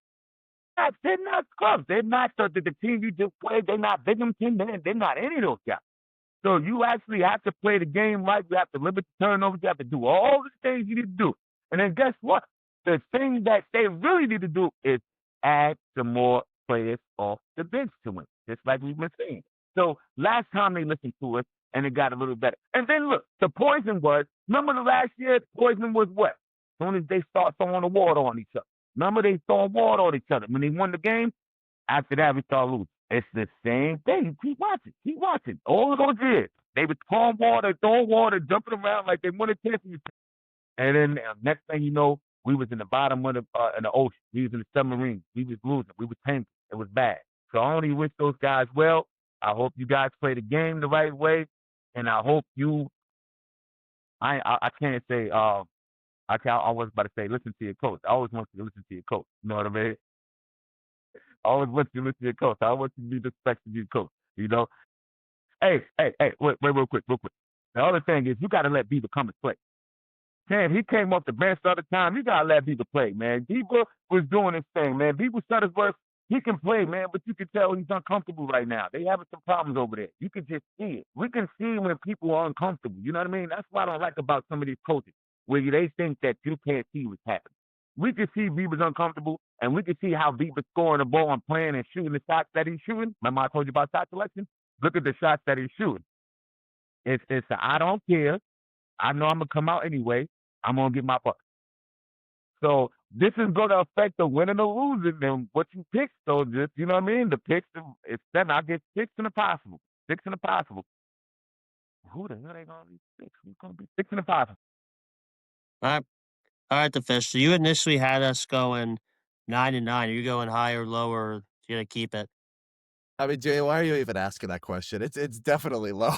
They're not scrubs. They're not the team you just played. They're not Binghamton. They're not any of those guys. So you actually have to play the game right. You have to limit the turnovers. You have to do all the things you need to do. And then guess what? The thing that they really need to do is add some more players off the bench to win, just like we've been saying. So last time they listened to us, and it got a little better. And then look, the poison was, remember the last year, the poison was what? As soon as they start throwing the water on each other. Remember they throwing water on each other. When they won the game, after that we start losing. It's the same thing. Keep watching. All of those years, they would throwing water, jumping around like they won a championship. And then next thing you know, we was in the bottom of in the ocean. We was in the submarine. We was losing. We was tanking. It was bad. So I only wish those guys well. I hope you guys play the game the right way, and I hope you. I can't say. I was about to say listen to your coach. I always want you to listen to your coach. You know what I mean? I always want you to listen to your coach. I want you to be respected to your coach. You know. Hey, wait, real quick. The other thing is you got to let Bieber come and play. Damn, he came off the bench the other time. You gotta let Bieber play, man. Bieber was doing his thing, man. Bieber Shuttlesworth, he can play, man, but you can tell he's uncomfortable right now. They having some problems over there. You can just see it. We can see when people are uncomfortable. You know what I mean? That's what I don't like about some of these coaches, where they think that you can't see what's happening. We can see Bieber's uncomfortable, and we can see how Bieber's scoring the ball and playing and shooting the shots that he's shooting. Remember I told you about shot selection? Look at the shots that he's shooting. It's I don't care. I know I'm going to come out anyway. I'm going to get my buck. So this is going to affect the winning or losing and what you pick. So just, you know what I mean? The picks, it's then I get 6 in the possible. 6 in the possible. Who the hell they going to be 6? Who's going to be 6 in the possible? All right, the Fish. So you initially had us going 9-9. Are you going higher, lower? You gonna keep it? I mean, Jay, why are you even asking that question? It's definitely lower.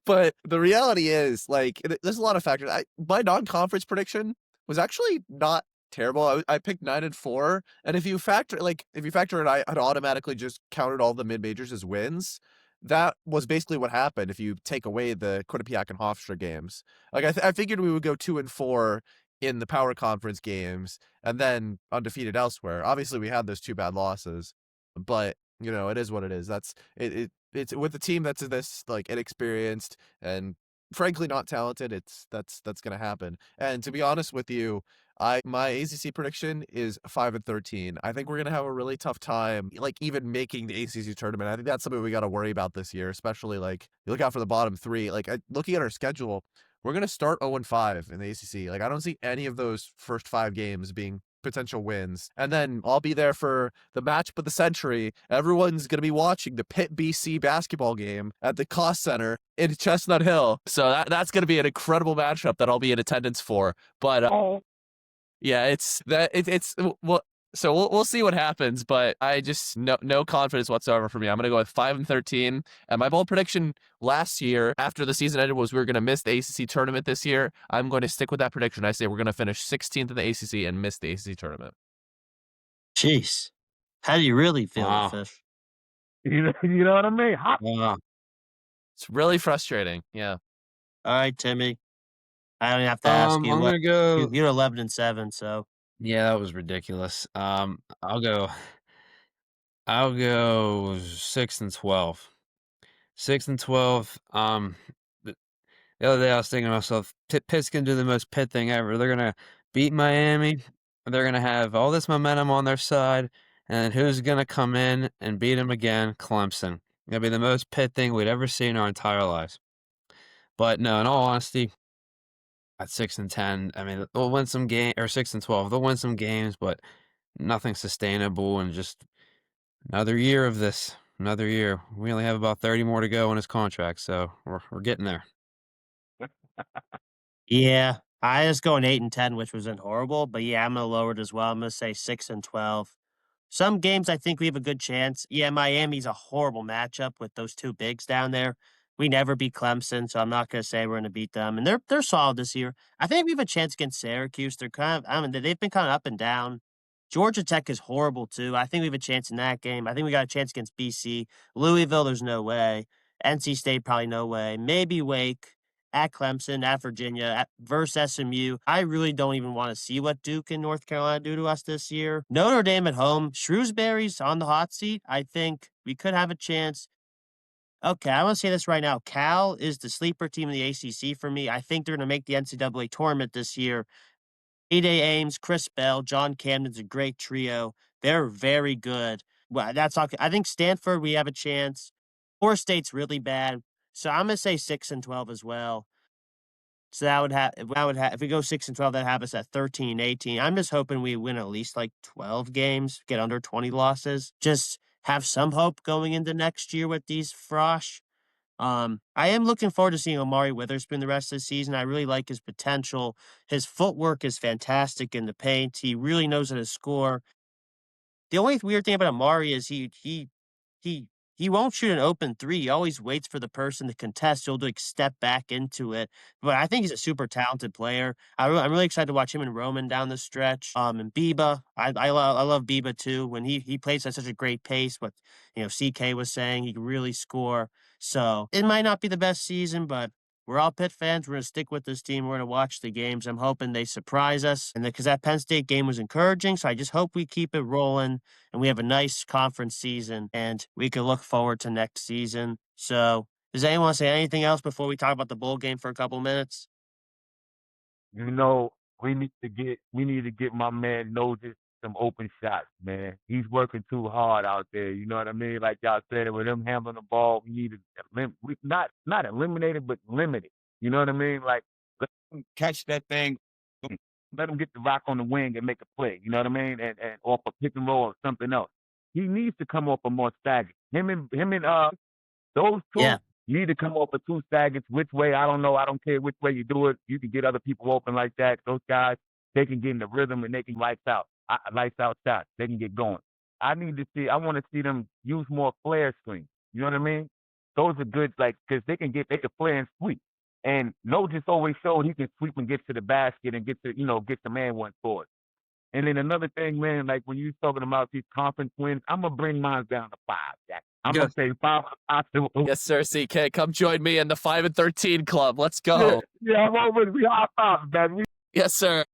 But the reality is, like, there's a lot of factors. My non-conference prediction was actually not terrible. I picked 9-4, and if you factor in, I had automatically just counted all the mid majors as wins. That was basically what happened if you take away the Quinnipiac and Hofstra games. Like I figured we would go 2-4 in the power conference games, and then undefeated elsewhere. Obviously, we had those 2 bad losses, but you know, it is what it is. That's it. It's with a team that's this like inexperienced and frankly not talented. That's gonna happen. And to be honest with you, my ACC prediction is 5-13. I think we're gonna have a really tough time, like even making the ACC tournament. I think that's something we got to worry about this year, especially like you look out for the bottom 3. Like looking at our schedule, we're gonna start 0-5 in the ACC. Like I don't see any of those first 5 games being potential wins. And then I'll be there for the matchup of the century. Everyone's going to be watching the Pitt BC basketball game at the Cost Center in Chestnut Hill. So that's going to be an incredible matchup that I'll be in attendance for. But yeah, it's well, so we'll see what happens, but I just no confidence whatsoever for me. I'm going to go with 5-13. And my bold prediction last year after the season ended was we were going to miss the ACC tournament this year. I'm going to stick with that prediction. I say we're going to finish 16th in the ACC and miss the ACC tournament. Jeez. How do you really feel, Wow. Fish? You know what I mean? Wow. It's really frustrating. Yeah. All right, Timmy. I don't have to ask you. I'm gonna go. You're 11-7, so Yeah, that was ridiculous. I'll go 6-12. 6-12. The other day I was thinking to myself, Pitt's gonna do the most Pitt thing ever. They're gonna beat Miami. They're gonna have all this momentum on their side, and who's gonna come in and beat them again? Clemson. It'll be the most Pitt thing we'd ever see in our entire lives. But no, in all honesty, at 6-10, I mean they'll win some game or 6-12. They'll win some games, but nothing sustainable, and just another year of this. Another year. We only have about 30 more to go on his contract, so we're getting there. yeah. I was going 8-10, which wasn't horrible, but yeah, I'm gonna lower it as well. I'm gonna say 6-12. Some games I think we have a good chance. Yeah, Miami's a horrible matchup with those 2 bigs down there. We never beat Clemson, so I'm not gonna say we're gonna beat them, and they're solid this year. I think we have a chance against Syracuse. They're kind of I mean, they've been kind of up and down. Georgia Tech is horrible too. I think we have a chance in that game. I think we got a chance against BC. Louisville, there's no way. NC State, probably no way. Maybe Wake at Clemson, at Virginia, versus SMU. I really don't even want to see what Duke and North Carolina do to us this year. Notre Dame at home. Shrewsbury's on the hot seat. I think we could have a chance. Okay, I want to say this right now. Cal is the sleeper team in the ACC for me. I think they're going to make the NCAA tournament this year. A.J. Ames, Chris Bell, John Camden's a great trio. They're very good. Well, that's all. I think Stanford, we have a chance. Florida State's really bad. So I'm gonna say 6-12 as well. So if we go 6-12, that have us at 13-18. I'm just hoping we win at least like 12 games, get under 20 losses. Just have some hope going into next year with these Frosh. I am looking forward to seeing Amari Witherspoon the rest of the season. I really like his potential. His footwork is fantastic in the paint. He really knows how to score. The only weird thing about Amari is he he won't shoot an open three. He always waits for the person to contest. He'll like step back into it. But I think he's a super talented player. I'm really excited to watch him and Roman down the stretch. And Biba, I love Biba too. When he plays at such a great pace, what CK was saying, he can really score. So it might not be the best season, but we're all Pitt fans. We're going to stick with this team. We're going to watch the games. I'm hoping they surprise us. And because that Penn State game was encouraging, so I just hope we keep it rolling and we have a nice conference season and we can look forward to next season. So does anyone want to say anything else before we talk about the bowl game for a couple minutes? We need to get my man Noses some open shots, man. He's working too hard out there. You know what I mean? Like y'all said, with him handling the ball, we need to not eliminate it, but limit it. You know what I mean? Like let him catch that thing, let him get the rock on the wing and make a play. You know what I mean? And off a pick and roll or something else. He needs to come off a more stagger. Him and those two, Yeah. you need to come off of two staggers. Which way? I don't know. I don't care which way you do it. You can get other people open like that. Those guys, they can get in the rhythm and they can lights out shots. They can get going. I want to see them use more flare screens. You know what I mean? Those are good, like, because they can flare and sweep. And No just always showed he can sweep and get to the basket and get the man one for it. And then another thing, man, like when you're talking about these conference wins, I'm going to bring mine down to 5, Jack. I'm going to say 5. Yes, sir, CK. Come join me in the 5-13 club. Let's go. Yeah, I'm always we high five, man. Yes, sir.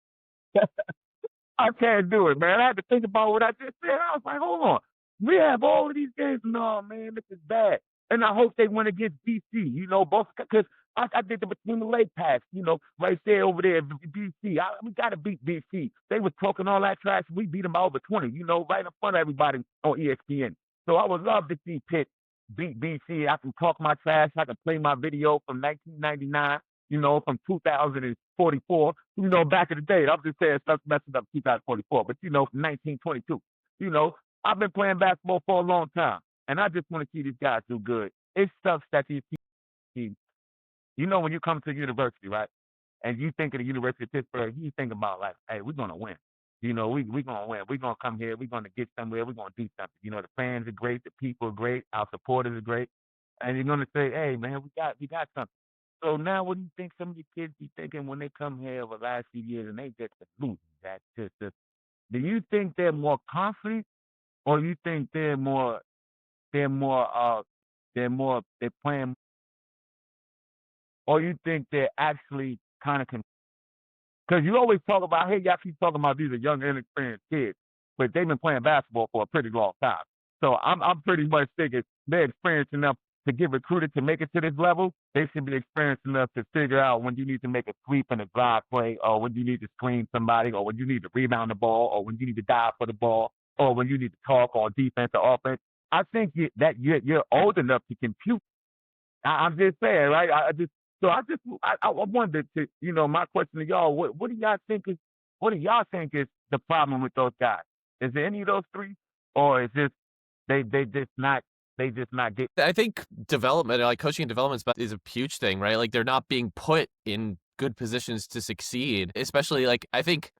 I can't do it, man. I had to think about what I just said. I was like, hold on. We have all of these games. No, man, this is bad. And I hope they win against BC, both because I did the between the leg pass, right there over there, BC. We got to beat BC. They was talking all that trash. We beat them by over 20, right in front of everybody on ESPN. So I would love to see Pitt beat BC. I can talk my trash. I can play my video from 1999, from 2044, back in the day. I'm just saying stuff messing up 2044, but, from 1922. I've been playing basketball for a long time, and I just want to see these guys do good. It sucks that these teams, when you come to university, right, and you think of the University of Pittsburgh, you think about, like, hey, we're going to win. We're going to win. We're going to come here. We're going to get somewhere. We're going to do something. The fans are great. The people are great. Our supporters are great. And you're going to say, hey, man, we got something. So now what do you think some of the kids be thinking when they come here over the last few years and they just lose that? Do you think they're more confident, or you think they're playing, or you think they're actually kind of because you always talk about, hey, y'all keep talking about these are young, inexperienced kids, but they've been playing basketball for a pretty long time. So I'm pretty much thinking they're experienced enough to get recruited to make it to this level. They should be experienced enough to figure out when you need to make a sweep and a drive play, or when you need to screen somebody, or when you need to rebound the ball, or when you need to dive for the ball, or when you need to talk on defense or offense. I think that you're old enough to compute. I'm just saying, right? I wanted to, my question to y'all, what do y'all think is the problem with those guys? Is there any of those three, or is this they just not get? I think development, like coaching and development, is a huge thing, right? Like they're not being put in good positions to succeed, especially like I think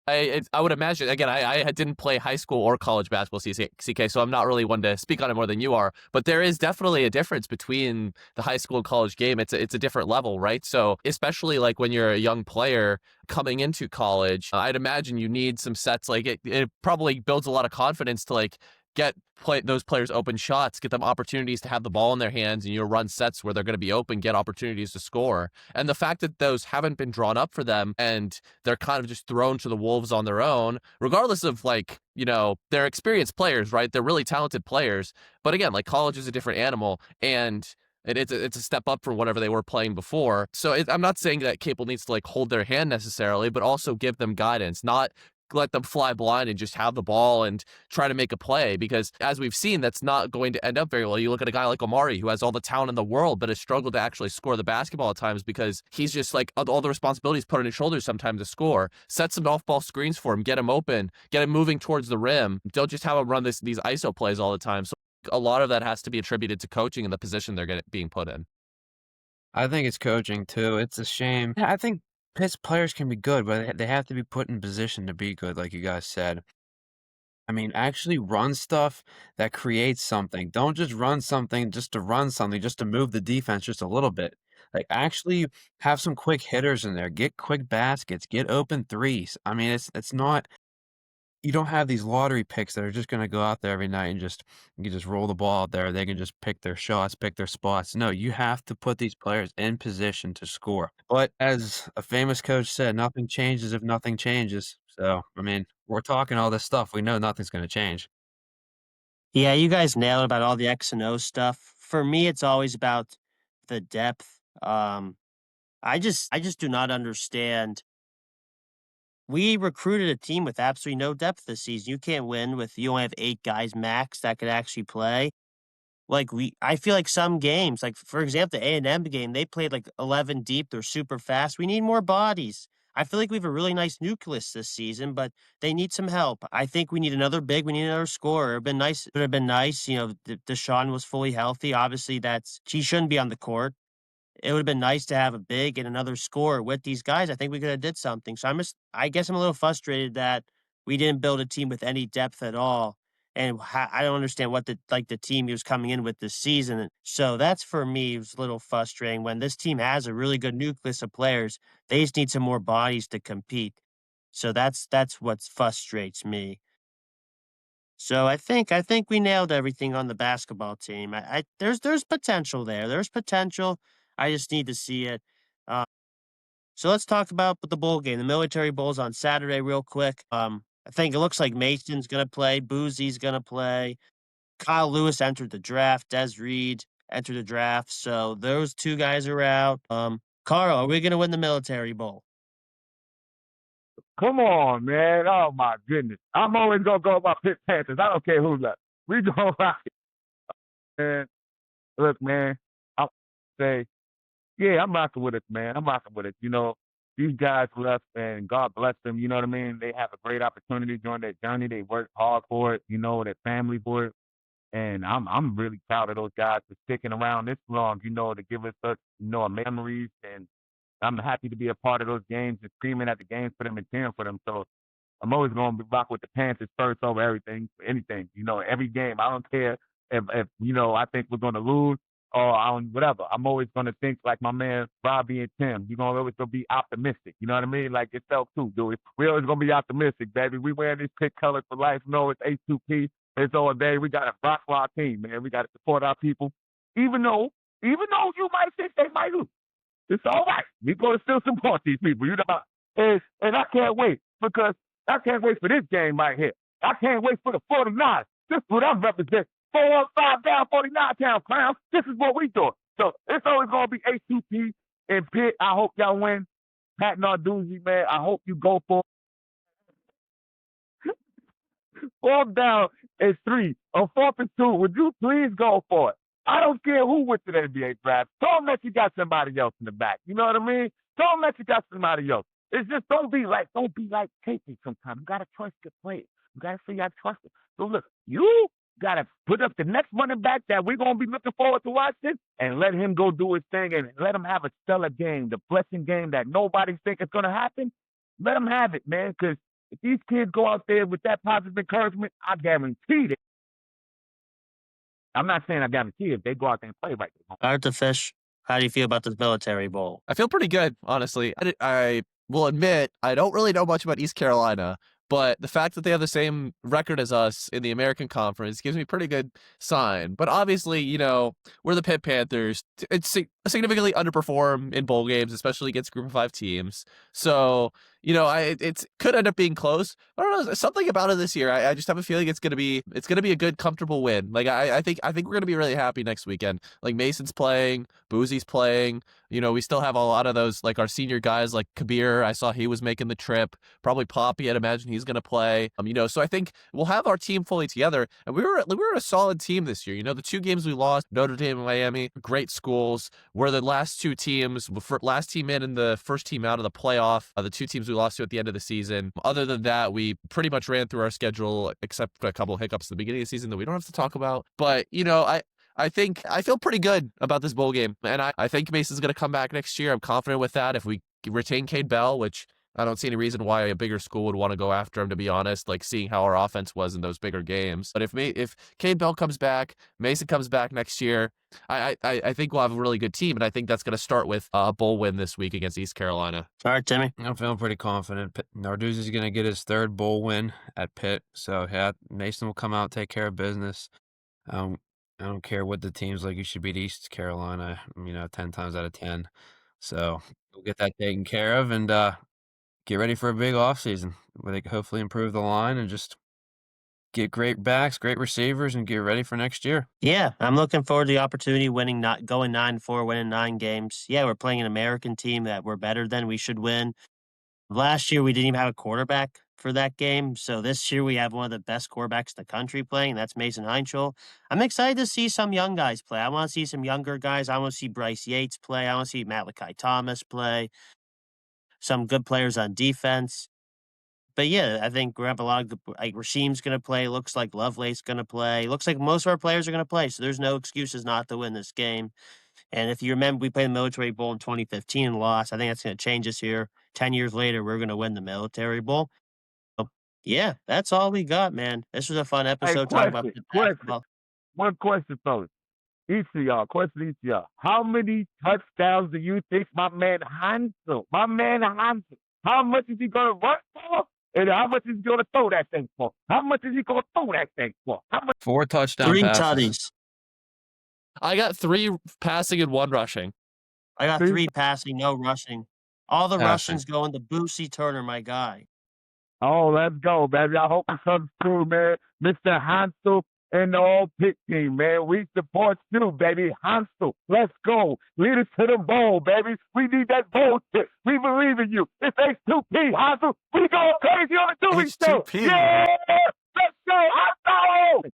I would imagine, again, I didn't play high school or college basketball, CK, so I'm not really one to speak on it more than you are. But there is definitely a difference between the high school and college game. It's a different level, right? So especially like when you're a young player coming into college, I'd imagine you need some sets. Like it probably builds a lot of confidence to like get those players open shots, get them opportunities to have the ball in their hands, and you run sets where they're going to be open, get opportunities to score. And the fact that those haven't been drawn up for them and they're kind of just thrown to the wolves on their own, regardless of like, they're experienced players, right? They're really talented players. But again, like college is a different animal, and it's a step up from whatever they were playing before. So I'm not saying that Capel needs to like hold their hand necessarily, but also give them guidance, not let them fly blind and just have the ball and try to make a play, because as we've seen, that's not going to end up very well. You look at a guy like Omari, who has all the talent in the world, but has struggled to actually score the basketball at times because he's just like all the responsibilities put on his shoulders sometimes to score. Set some off-ball screens for him, get him open, get him moving towards the rim. Don't just have him run these ISO plays all the time. So a lot of that has to be attributed to coaching and the position they're being put in. I think it's coaching too. It's a shame. Yeah, I think Pitt's players can be good, but they have to be put in position to be good, like you guys said. I mean, actually run stuff that creates something. Don't just run something just to run something, just to move the defense just a little bit. Like, actually have some quick hitters in there. Get quick baskets. Get open threes. I mean, it's not. You don't have these lottery picks that are just going to go out there every night and you can just roll the ball out there. They can just pick their shots, pick their spots. No, you have to put these players in position to score. But as a famous coach said, nothing changes if nothing changes. So, I mean, we're talking all this stuff. We know nothing's going to change. Yeah, you guys nailed it about all the X and O stuff. For me, it's always about the depth. I just do not understand. We recruited a team with absolutely no depth this season. You can't win with you only have 8 guys max that could actually play. I feel like some games, like for example, the A&M game, they played like 11 deep. They're super fast. We need more bodies. I feel like we have a really nice nucleus this season, but they need some help. I think we need another big. We need another scorer. It would have been nice. Deshaun was fully healthy. Obviously, he shouldn't be on the court. It would have been nice to have a big and another scorer with these guys. I think we could have did something. So I guess I'm a little frustrated that we didn't build a team with any depth at all. And I don't understand what the team he was coming in with this season. So that's for me, it was a little frustrating when this team has a really good nucleus of players. They just need some more bodies to compete. So that's what frustrates me. So I think we nailed everything on the basketball team. There's potential there. There's potential. I just need to see it. Uh, so let's talk about the bowl game. The Military Bowl's on Saturday, real quick. I think it looks like Mason's gonna play. Boozy's gonna play. Kyle Lewis entered the draft. Des Reed entered the draft. So those 2 guys are out. Carl, are we gonna win the Military Bowl? Come on, man. Oh my goodness. I'm always gonna go with my Pitt Panthers. I don't care who's left. We gonna rock it. Man, look, man. I'll say, yeah, I'm rocking with it, man. I'm rocking with it. These guys left, and God bless them. You know what I mean? They have a great opportunity during their journey. They worked hard for it. Their family for it. And I'm really proud of those guys for sticking around this long, to give us such, memories. And I'm happy to be a part of those games and screaming at the games for them and cheering for them. So I'm always going to rock with the Panthers first over everything, anything. Every game. I don't care if I think we're going to lose or whatever. I'm always going to think like my man Robbie and Tim. You're going to always be optimistic. You know what I mean? Like yourself too, Duey. We always going to be optimistic, baby. We wearing these Pitt colors for life. It's A2P. It's all day. We got to rock for our team, man. We got to support our people. Even though you might think they might lose. It's all right. We're going to still support these people. And I can't wait because I can't wait for this game right here. I can't wait for the 49. This is what I'm representing. 4 up, 5 down, 49 town clowns. This is what we doing. So it's always going to be A2P and Pitt. I hope y'all win. Pat Narduzzi, man, I hope you go for it. 4 down and 3 or 4th and 2. Would you please go for it? I don't care who went to the NBA draft. Tell them that you got somebody else in the back. You know what I mean? Tell them that you got somebody else. It's just don't be like Casey sometimes. You got to trust your players. You got to figure out trust them. So look, you got to put up the next running back that we're going to be looking forward to watching and let him go do his thing and let him have a stellar game, the blessing game that nobody think is going to happen. Let him have it, man, because If these kids go out there with that positive encouragement, I guarantee it. I'm not saying I guarantee if they go out there and play right. All right, the Fish. How do you feel about this Military Bowl? I feel pretty good, honestly. I will admit I don't really know much about East Carolina, but the fact that they have the same record as us in the American Conference gives me a pretty good sign. But obviously, we're the Pitt Panthers. It's significantly underperform in bowl games, especially against Group of 5 teams. So, it could end up being close. I don't know, something about it this year. I just have a feeling it's gonna be a good, comfortable win. Like I think we're gonna be really happy next weekend. Like Mason's playing, Boozy's playing. We still have a lot of those, like our senior guys, like Kabir. I saw he was making the trip. Probably Poppy, I'd imagine he's gonna play. So I think we'll have our team fully together. And we were a solid team this year. The 2 games we lost, Notre Dame and Miami, great schools. We're the last 2 teams, last team in and the first team out of the playoff. The 2 teams we lost to at the end of the season. Other than that, we pretty much ran through our schedule, except for a couple of hiccups at the beginning of the season that we don't have to talk about. But I think I feel pretty good about this bowl game, and I think Mason's going to come back next year. I'm confident with that. If we retain Cade Bell, which I don't see any reason why a bigger school would want to go after him, to be honest, like seeing how our offense was in those bigger games. But if Cade Bell comes back, Mason comes back next year, I think we'll have a really good team, and I think that's going to start with a bowl win this week against East Carolina. All right, Timmy. I'm feeling pretty confident. Narduzzi's going to get his 3rd bowl win at Pitt. So, yeah, Mason will come out, take care of business. I don't care what the team's like. You should beat East Carolina, 10 times out of 10. So we'll get that taken care of and get ready for a big offseason where they can hopefully improve the line and just get great backs, great receivers, and get ready for next year. Yeah, I'm looking forward to the opportunity going 9-4, winning 9 games. Yeah, we're playing an American team that we're better than. We should win. Last year, we didn't even have a quarterback for that game. So this year, we have one of the best quarterbacks in the country playing. That's Mason Heinschel. I'm excited to see some young guys play. I want to see some younger guys. I want to see Bryce Yates play. I want to see Malachi Thomas play. Some good players on defense. But yeah, I think we have a lot of good, like Rasheem's going to play. Looks like Lovelace's going to play. Looks like most of our players are going to play. So there's no excuses not to win this game. And if you remember, we played the Military Bowl in 2015 and lost. I think that's going to change this year. 10 years later, we're going to win the Military Bowl. So, yeah, that's all we got, man. This was a fun episode talking about basketball. One question, fellas. Each of y'all. How many touchdowns do you think my man Hansel, how much is he going to run for? And how much is he going to throw that thing for? How much is he going to throw that thing for? 4 touchdown 3 passes. tutties. I got 3 passing and 1 rushing. I got 3 passing, no rushing. All the rushings going to Boosie Turner, my guy. Oh, let's go, baby. I hope it comes through, man. Mr. Hansel and the whole Pitt team, man. We support you, baby. Hansel, let's go. Lead us to the bowl, baby. We need that bowl tip. We believe in you. It's H2P, Hansel. We go crazy on the Duey show. H2P. Yeah! Let's go, Hansel!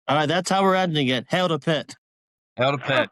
All right, that's how we're ending it. Hail to Pitt. Hail to Pitt.